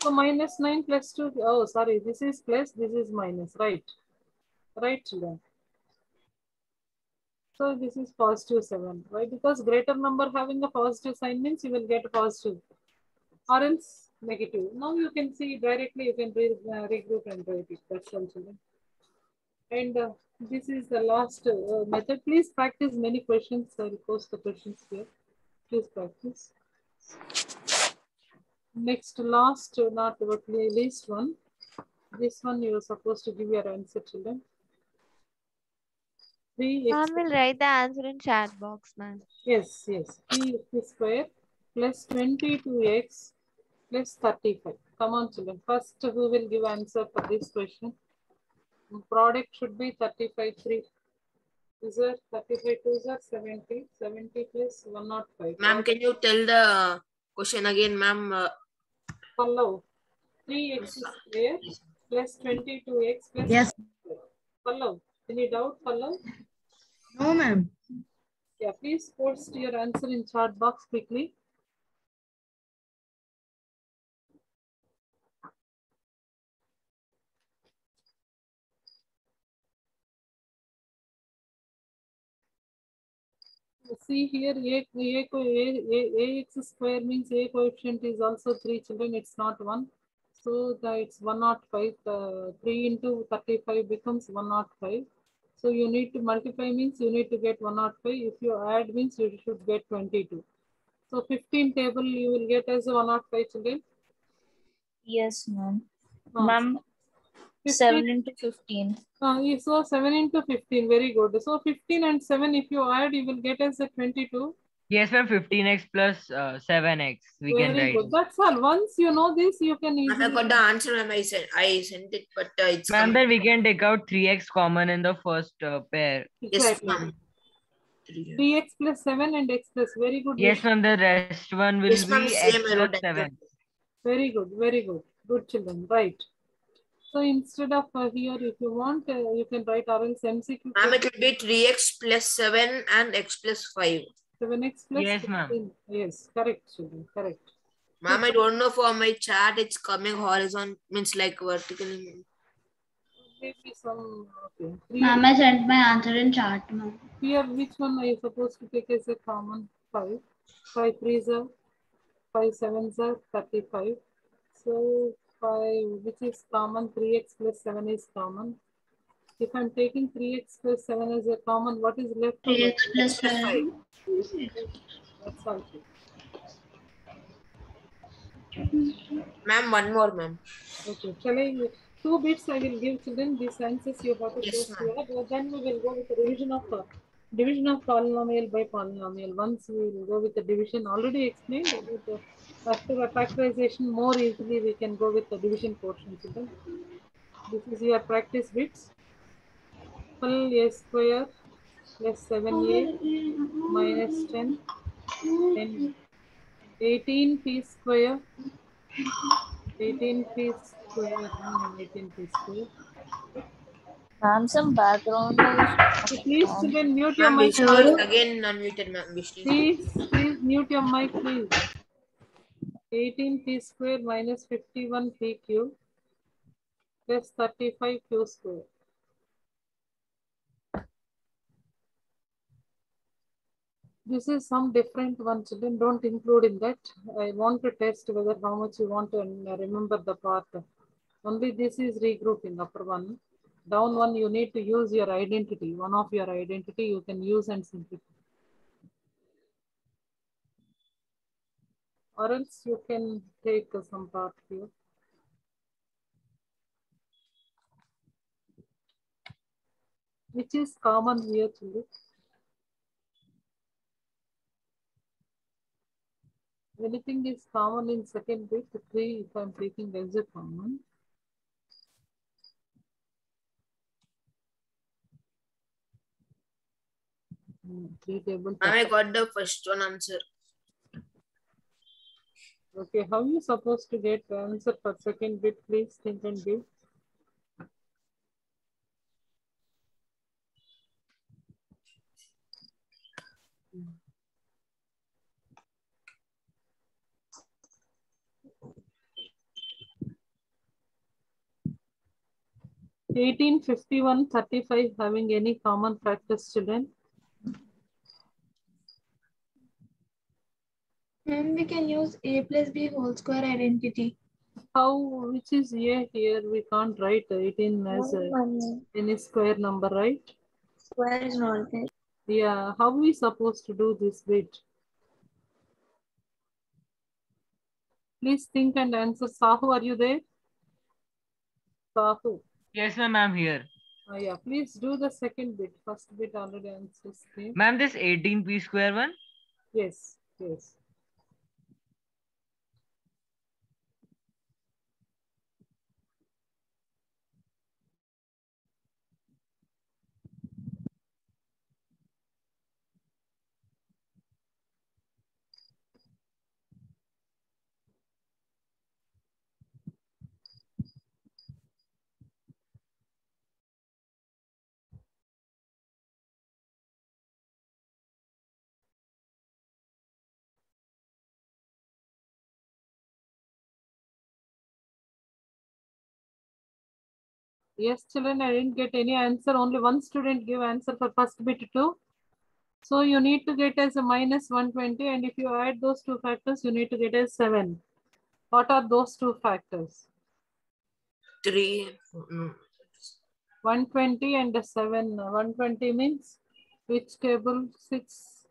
S1: So minus 9 plus 2. Oh, sorry. This is plus. This is minus. Right. Right, children. So this is positive 7. Why? Because greater number having a positive sign means you will get a positive. Or else negative. Now you can see directly, you can regroup and write it. That's all, children. And this is the last method. Please practice many questions. I will post the questions here. Please practice. Next, last, not but least one. This one you are supposed to give your answer, children.
S8: Ma'am will write the answer in chat box, ma'am.
S1: Yes, yes. 3x square plus 22x plus 35. Come on, children. First, who will give answer for this question? Product should be 35, 3. Is it 35, 2 are 70. 70 plus 105.
S9: Ma'am, can you tell the question again, ma'am?
S1: Follow. 3x square plus 22x plus.
S5: Yes.
S1: Follow. Any doubt, follow?
S5: No, ma'am.
S1: Yeah, please post your answer in chat box quickly. See here, ax square means a coefficient is also 3, children. It's not 1. So it's 105. 3 into 35 becomes 105. So you need to multiply means you need to get 105. If you add means you should get 22. So 15 table you will get as a 105, children.
S3: Yes, ma'am. Ma'am, 7 into 15.
S1: So 7 into 15. Very good. So 15 and 7, if you add, you will get as a 22.
S4: Yes, ma'am. 15x plus 7x. We can
S1: Very
S4: write.
S1: good. That's all. Once you know this, you can easily.
S9: I got the answer, ma'am. I sent it, but it's.
S4: Ma'am, then we can take out 3x common in the first pair.
S9: Yes, ma'am.
S1: 3x plus 7 and x plus. Very good.
S4: Yes, ma'am. The rest one will be x plus 7.
S1: Very good. Very good. Good, children. Right. So instead of here, if you want, you can write RL's MCQ.
S9: Ma'am, it will be 3x plus 7 and x plus 5.
S1: 7x plus.
S4: Yes, ma'am.
S1: Yes, correct, children. Correct.
S9: Ma'am, I don't know for my chart, it's coming horizontal, means like vertically.
S1: Maybe some. Okay.
S2: Ma'am, I sent my answer in chart, ma'am.
S1: Here, which one are you supposed to take as a common? 5. 5 3s are 5 7s are 35. So 5, which is common, 3x plus 7 is common. If I'm taking 3x plus 7 as a common, what is left?
S2: 3x plus 7.
S1: That's all.
S9: Ma'am, one more, ma'am.
S1: Okay. Shall I? 2 bits I will give children. These answers you have to post here. Then we will go with the division of polynomial by polynomial. Once we will go with the division, already explained. After a factorization, more easily we can go with the division portion, children. This is your practice bits. Full a square plus 7a minus 10 and 18p square. 18p square. 18p square.
S3: Ma'am, some background noise.
S1: Please, children, mute your mic.
S9: Again, unmuted, ma'am.
S1: Please mute your mic, please. 18p square minus 51p cube Test 35 Q square. This is some different one, children. Don't include in that. I want to test whether how much you want to remember the part. Only this is regrouping, upper one. Down one, you need to use your identity. One of your identity you can use and simplify. Or else you can take some part here. Which is common here, children. Anything is common in second bit, 3 if I'm taking as a common. Three table.
S9: I got the first one answer.
S1: Okay, how you supposed to get the answer for second bit? Please think and give. Eighteen, 51, 35 having any common factors, children?
S10: Then we can use a plus b whole square identity.
S1: How, which is a here? We can't write 18 as any square number, right?
S7: Square is not there.
S1: Yeah, how we supposed to do this bit? Please think and answer. Sahu, are you there? Sahu.
S4: Yes, ma'am, I'm here.
S1: Yeah, please do the second bit. First bit already answers came.
S4: Ma'am, this 18p square one?
S1: Yes, yes. Yes, children, I didn't get any answer. Only one student gave answer for first bit too. So you need to get as a minus 120, and if you add those two factors, you need to get as 7. What are those two factors?
S9: 3. No.
S1: 120 and 7. 120 means which table? 6,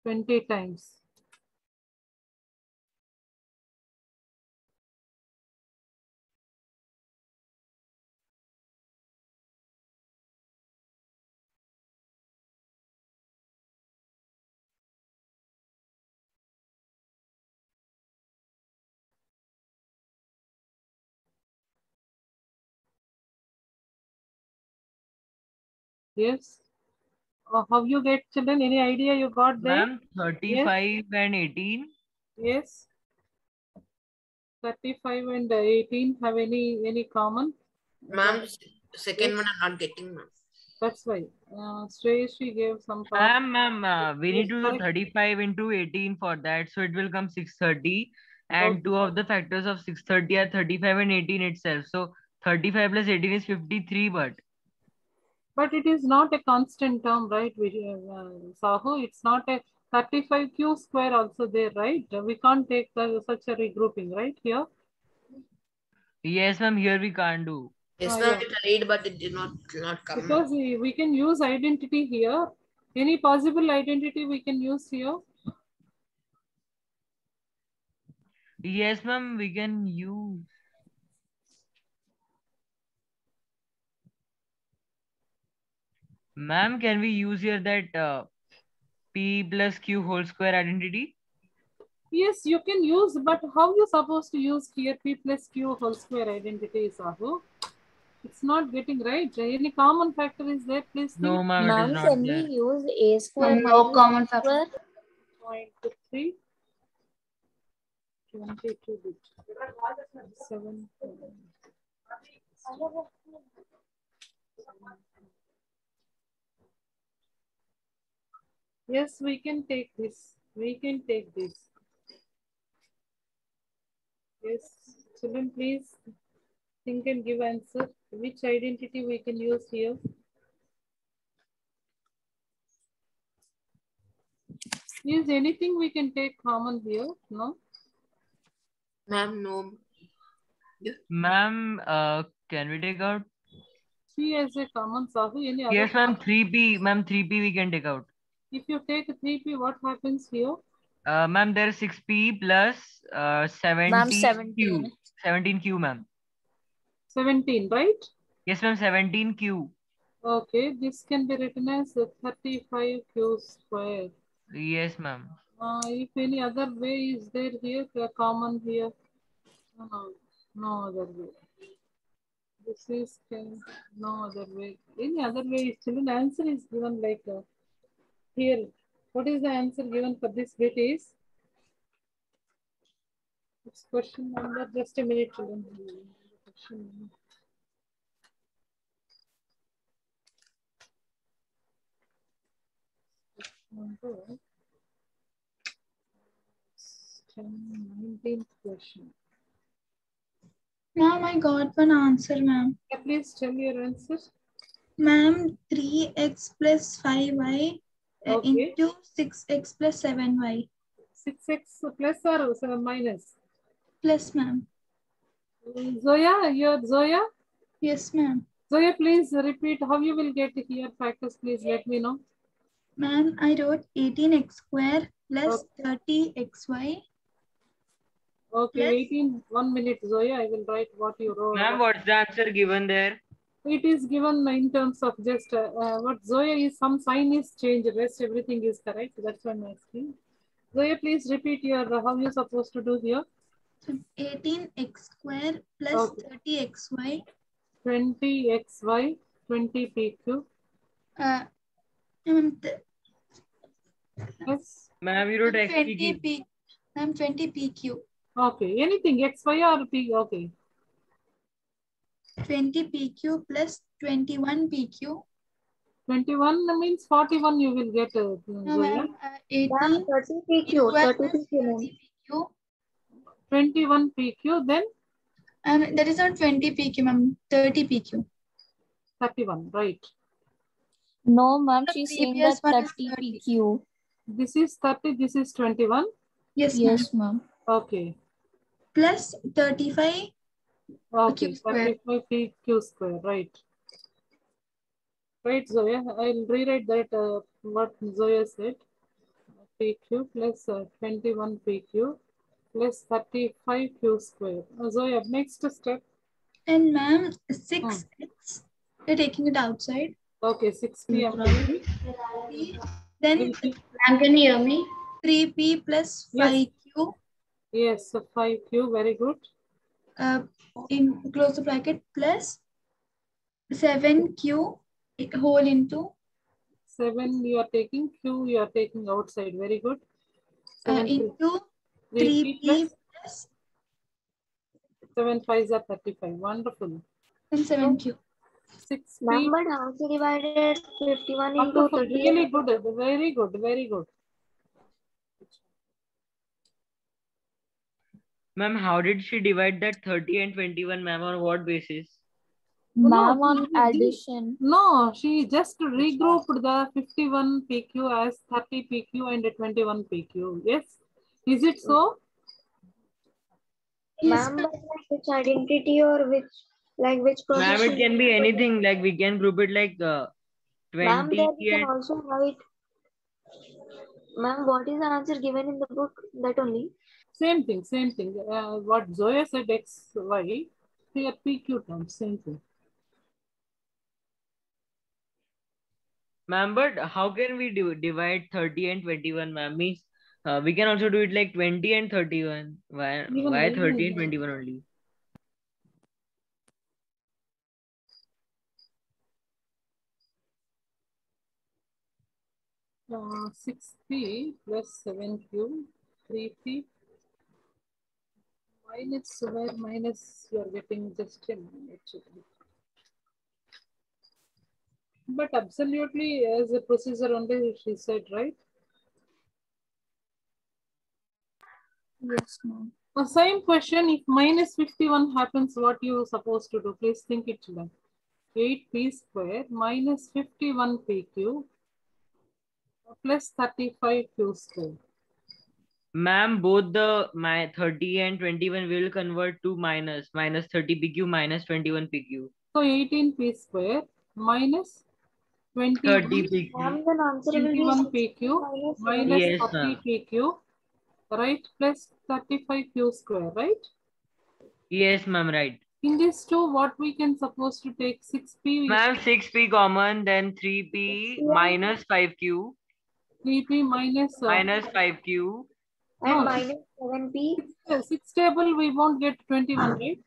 S1: 20 times. Yes. How you get, children? Any idea you got there?
S4: Ma'am, 35 and 18.
S1: Yes. 35 and 18 have any common?
S9: Ma'am, second one I'm not getting, ma'am.
S1: That's why. She gave some part.
S4: Ma'am, we need to do
S1: correct.
S4: 35 into 18 for that. So it will come 630. And two of the factors of 630 are 35 and 18 itself. So 35 plus 18 is 53,
S1: But it is not a constant term, right? Sahu, it's not a 35q square also there, right? We can't take such a regrouping, right? Here.
S4: Yes, ma'am, here we can't do.
S9: Yes, ma'am, I tried, but it did not come.
S1: Because we can use identity here. Any possible identity we can use here?
S4: Yes, ma'am, we can use. Ma'am, can we use here that P plus Q whole square identity?
S1: Yes, you can use, but how you supposed to use here P plus Q whole square identity, Sahu? It's not getting right. Any common factor is there? Please think.
S4: No, ma'am, it is not
S3: Can
S4: there.
S3: we use a square
S10: No
S3: minus
S10: common
S3: b
S10: factor.
S3: square?
S1: 0.3. 22 bit. 7. Yes, we can take this. We can take this. Yes, children, please. Think and give answer. Which identity we can use here? Is anything we can take common here? No?
S9: Ma'am, no.
S4: Ma'am, can we take out?
S1: C as a common, Sahu. Any other?
S4: Yes, ma'am. 3p. Ma'am, 3p we can take out.
S1: If you take 3p, what happens here?
S4: Ma'am, there is 6p plus
S3: Ma'am,
S4: 17q. 17q, ma'am.
S1: 17, right?
S4: Yes, ma'am. 17q.
S1: Okay, this can be written as 35q square.
S4: Yes, ma'am.
S1: If any other way is there here, common here? No, no other way. This is no other way. Any other way is children. Answer is given like here. What is the answer given for this bit is? It's question number. Just a minute, children. Question number 19th question.
S10: Ma'am, I got one answer, ma'am.
S1: Yeah, please tell your answer.
S10: Ma'am, 3x plus 5y
S1: Okay.
S10: into 6x plus 7y.
S1: 6x plus or minus?
S10: Plus, ma'am.
S1: Zoya, Zoya?
S10: Yes, ma'am.
S1: Zoya, please repeat how you will get here factors. Please let me know.
S10: Ma'am, I wrote 18x square plus 30xy.
S1: Okay,
S10: Plus-
S1: 18. 1 minute, Zoya. I will write what you wrote.
S4: Ma'am, what's the answer given there?
S1: It is given in terms of just what Zoya is, some sign is changed. Rest everything is correct. That's what I'm asking. Zoya, please repeat your how you're supposed to do here.
S10: So 18x square plus 30xy.
S1: 20xy, 20 pq. Yes.
S4: Ma'am, you wrote xpq.
S10: 20p. Ma'am, 20 pq.
S1: Okay, anything xy or p. Okay.
S10: 20 pq plus 21 pq.
S1: 21 means 41 you will get. Zoya.
S10: 18.
S7: 30 pq. 30 pq.
S1: 21 pq, then?
S10: That is not 20 pq, ma'am. 30 pq.
S1: 31, right.
S3: No, ma'am, she's
S10: The
S3: saying that
S10: previous one is
S3: 30 PQ.
S1: This is 30, this is 21.
S10: Yes,
S3: Yes, ma'am.
S1: Okay.
S10: Plus 35
S1: Okay,
S10: Q square.
S1: 35 pq square, right. Right, Zoya. I'll rewrite that what Zoya said. PQ plus 21 PQ plus 35 Q square. Zoya, next step.
S10: And ma'am, 6x, you're taking it outside.
S1: Okay, 6p I'm taking.
S10: Then,
S2: Ma'am, can you hear me?
S10: 3p plus 5q.
S1: Yes, so 5q, very good.
S10: In close the bracket plus 7q whole into
S1: 7 you are taking, Q you are taking outside, very good.
S10: into
S1: 3p
S10: 3p plus
S1: 7 5s are 35, wonderful.
S10: and 7q.
S1: 6p.
S7: Ma'am, but also divided 51 into
S1: Wonderful,
S7: 38.
S1: really good, very good, very good.
S4: Ma'am, how did she divide that 30 and 21, ma'am? On what basis?
S3: Ma'am, on addition.
S1: No, she just regrouped the 51 PQ as 30 PQ and 21 PQ. Yes, is it so?
S7: Ma'am, but like which identity or which process?
S4: Ma'am, it can be anything. Like we can group it like 20
S7: Ma'am, there you can
S4: and
S7: also write. Ma'am, what is the answer given in the book? That only.
S1: Same thing, same thing. What Zoya said X, Y, here PQ terms, same thing.
S4: ma'am, but how can we divide 30 and 21, ma'am? Means we can also do it like 20 and 31. Why 30 and 21 only?
S1: Uh, 6p plus 7q, 3p minus where minus you are getting just a minute. But absolutely as a procedure only she said, right?
S3: Yes, ma'am.
S1: The same question, if minus 51 happens, what you supposed to do? Please think it, children. 8p square minus 51pq plus 35q square.
S4: Ma'am, both the my 30 and 21 will convert to minus 30 pq minus 21 pq.
S1: So 18p square minus
S4: 30 pq.
S7: Ma'am, then answer will be
S1: 21 pq minus
S4: Yes,
S1: 30
S4: ma'am.
S1: pq, right, plus 35q square, right?
S4: Yes, ma'am, right.
S1: In this two, what we can suppose to take 6p.
S4: Ma'am, 6p common, then 3p minus 5q
S1: 3p minus
S4: minus 5q.
S7: and
S1: no,
S7: minus 7p.
S1: 6 table we won't get 21, right?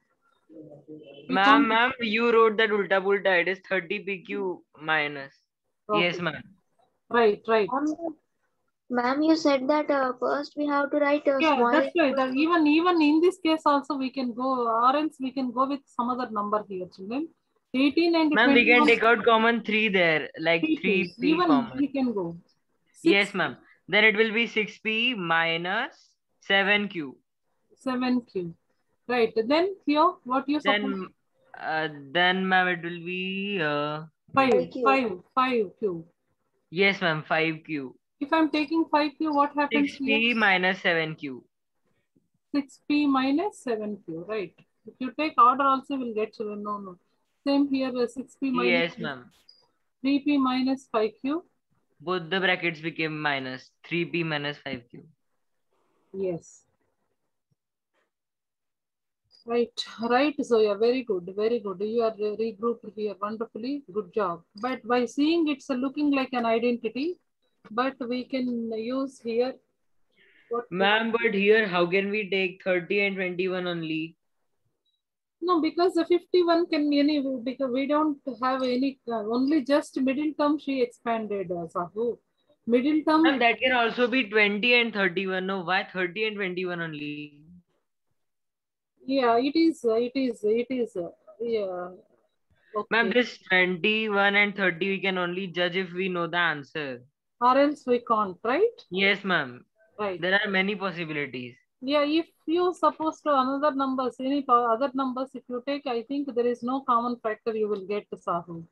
S1: We
S4: Ma'am,
S1: can't-
S4: you wrote that ulta pulta. It is 30 pq minus.
S1: Okay.
S4: Yes, ma'am.
S1: Right.
S7: Ma'am, you said that first we have to write a
S1: Yeah,
S7: small.
S1: that's right. That even in this case also we can go, or else we can go with some other number here, children. 18 and
S4: Ma'am, we
S1: 21.
S4: can take out common 3 there, like 3p
S1: Even
S4: common.
S1: we can go.
S4: Yes, ma'am. Then it will be 6p minus 7q.
S1: 7q. Right. Then here, what you suppose?
S4: Then ma'am, it will be
S1: 5q.
S4: Yes, ma'am, 5q.
S1: If I'm taking 5q, what happens
S4: 6p
S1: here?
S4: minus 7q.
S1: 6p minus 7q. Right. If you take order also, we'll get children. No. Same here. 6p minus.
S4: Yes, ma'am.
S1: 3p minus 5q.
S4: Both the brackets became minus 3p minus 5q.
S1: Yes. Right. So yeah, very good. You are regrouped here wonderfully. Good job. But by seeing it's looking like an identity, but we can use here.
S4: Ma'am, but here how can we take 30 and 21 only?
S1: No, because the 51 can be any, because we don't have any, only just middle term she expanded, Sahu. Middle term.
S4: Ma'am, that can also be 20 and 31. No, why 30 and 21 only?
S1: Yeah, it is. Yeah. Okay.
S4: Ma'am, this 21 and 30 we can only judge if we know the answer.
S1: Or else we can't, right?
S4: Yes, ma'am.
S1: Right.
S4: There are many possibilities.
S1: Yeah, if you suppose to another numbers, any other numbers, if you take, I think there is no common factor you will get, Sahu.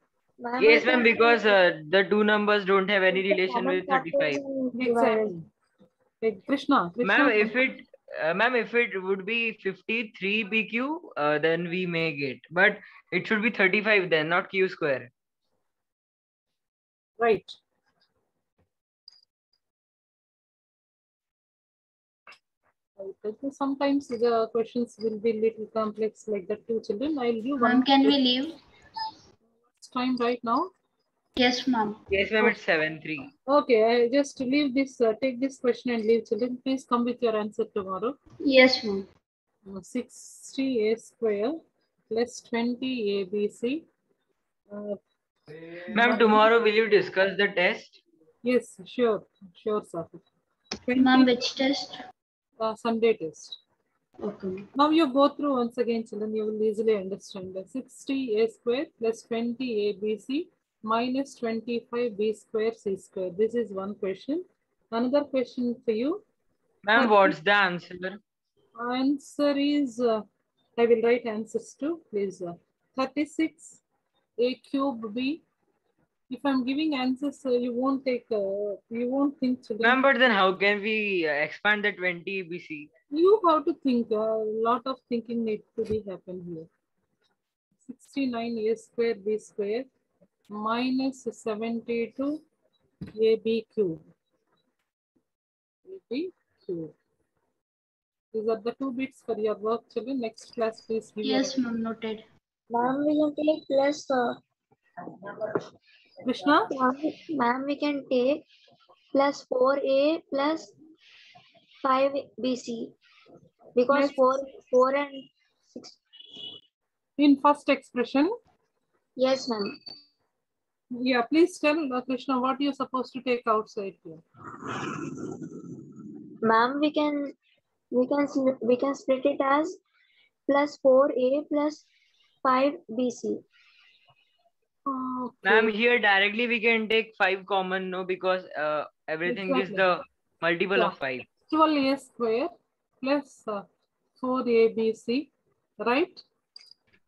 S4: Yes, ma'am, because the two numbers don't have any relation with 35.
S1: Exactly. Krishna.
S4: Ma'am, if it would be 53 PQ, then we may get. But it should be 35 then, not Q square.
S1: Right. Sometimes the questions will be little complex like that too, children. I'll give one.
S2: Ma'am, can we leave?
S1: It's time right now.
S2: Yes, ma'am.
S4: Yes, ma'am, it's 7-3.
S1: Okay, I just leave this, take this question and leave, children. Please come with your answer tomorrow.
S2: Yes, ma'am.
S1: 60a square plus 20 ABC.
S4: Ma'am, tomorrow will you discuss the test?
S1: Yes, sure, sir.
S2: Ma'am, which test?
S1: Sunday test.
S2: Okay.
S1: Now you go through once again, children. You will easily understand. 60a square plus 20 ABC minus 25b square c square. This is one question. Another question for you.
S4: Ma'am, what's the answer?
S1: Answer is, I will write answers too, please. 36 a cube b. If I'm giving answers, you won't take, you won't think.
S4: Ma'am, but then how can we expand the 20 ABC?
S1: You have to think. A lot of thinking needs to be happen here. 69 a square b square minus 72 ab cube. AB cube. These are the two bits for your work, children. Next class, please give
S2: Yes, ma'am, noted.
S7: Ma'am, we can take plus.
S1: Krishna?
S7: Ma'am, we can take plus 4a plus 5bc because 4 and 6.
S1: In first expression?
S7: Yes, ma'am.
S1: Yeah, please tell Krishna what you're supposed to take outside here.
S7: Ma'am, we can split it as plus 4a plus 5bc.
S1: Okay.
S4: Ma'am, here directly we can take 5 common, no, because everything is the multiple of 5.
S1: 12a square plus 4ABC, right?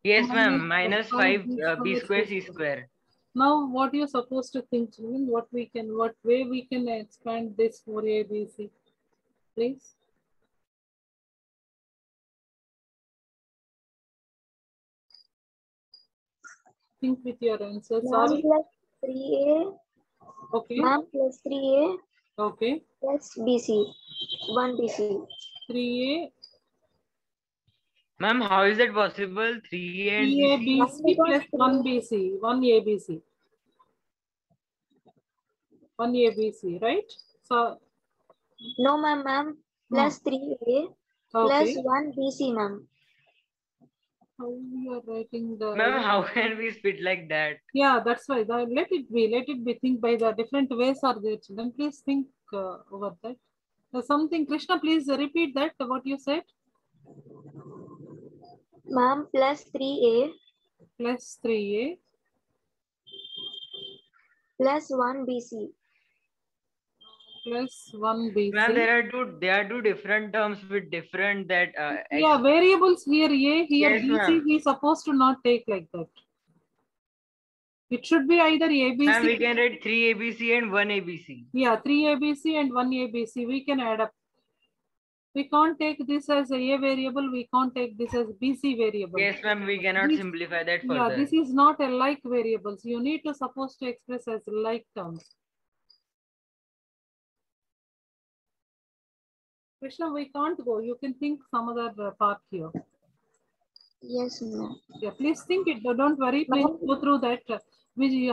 S4: Yes, ma'am.
S1: Minus
S4: Minus 5
S1: 5
S4: b square c square.
S1: Now, what you're supposed to think, children? What way we can expand this 4ABC, please? Think with your answer.
S7: Ma'am
S1: Sorry.
S7: plus 3A.
S1: Okay.
S7: Ma'am plus 3A
S1: Okay.
S7: plus BC. 1 BC.
S1: 3A.
S4: Ma'am, how is that possible? 3a and
S1: 3A
S4: bc?
S1: BC plus 1 BC. 1 ABC. 1 ABC, right? So.
S7: No, ma'am. Plus 3A plus 1 BC, ma'am.
S1: How you are writing the...
S4: Ma'am, how can we split like that?
S1: Yeah, that's why. Let it be. Think by the different ways are there. Children, please think over that. Something, Krishna, please repeat that, what you said.
S7: Ma'am, plus 3A.
S1: Plus 3A.
S7: Plus 1 BC.
S1: Plus 1 BC.
S4: Ma'am, there are two different terms with different that.
S1: Yeah, variables here A, here
S4: Yes,
S1: BC, we supposed to not take like that. It should be either ABC.
S4: Ma'am, we can write 3 ABC and 1 ABC.
S1: Yeah, 3 ABC and 1 ABC. We can add up. We can't take this as a variable. We can't take this as BC variable.
S4: Yes, ma'am, we cannot simplify that further.
S1: Yeah, this is not a like variables. You need to supposed to express as like terms. Krishna, we can't go. You can think some other part here.
S7: Yes, ma'am.
S1: Yeah, please think it. Don't worry. Please go through that.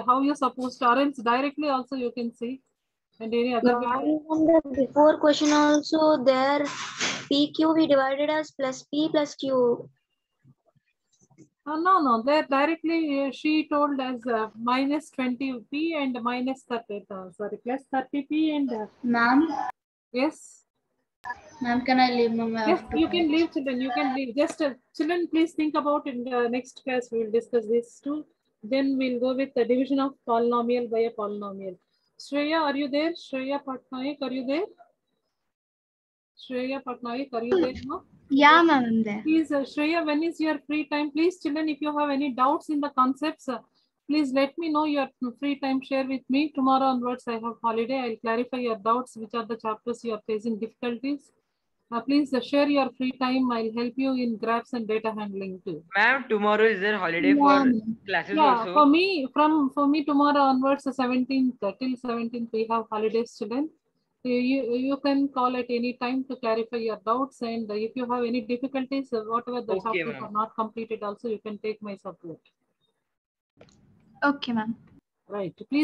S1: How you're supposed to, or else directly also you can see. And any other way.
S7: In the before question also there PQ we divided as plus P plus Q.
S1: No. There directly she told as minus 20p and minus 30. Sorry, plus 30p and.
S10: Ma'am.
S1: Yes.
S10: Ma'am, can I leave, ma'am?
S1: Yes, you can leave, children. You can leave. Just children, please think about in the next class. We will discuss this too. Then we'll go with the division of polynomial by a polynomial. Shreya, are you there? Shreya Patnaik, are you there? Shreya Patnaik, are you there? No?
S10: Yeah, ma'am, I'm there.
S1: Please, Shreya, when is your free time? Please, children, if you have any doubts in the concepts, please let me know your free time. Share with me. Tomorrow onwards, I have holiday. I'll clarify your doubts. Which are the chapters you are facing difficulties? Please share your free time. I'll help you in graphs and data handling too.
S4: Ma'am, tomorrow is there holiday for classes also?
S1: For me tomorrow onwards, 17th till 17th we have holidays, children. You can call at any time to clarify your doubts, and if you have any difficulties, whatever the chapters are not completed, also you can take my support.
S10: Okay, ma'am.
S1: Right. Please.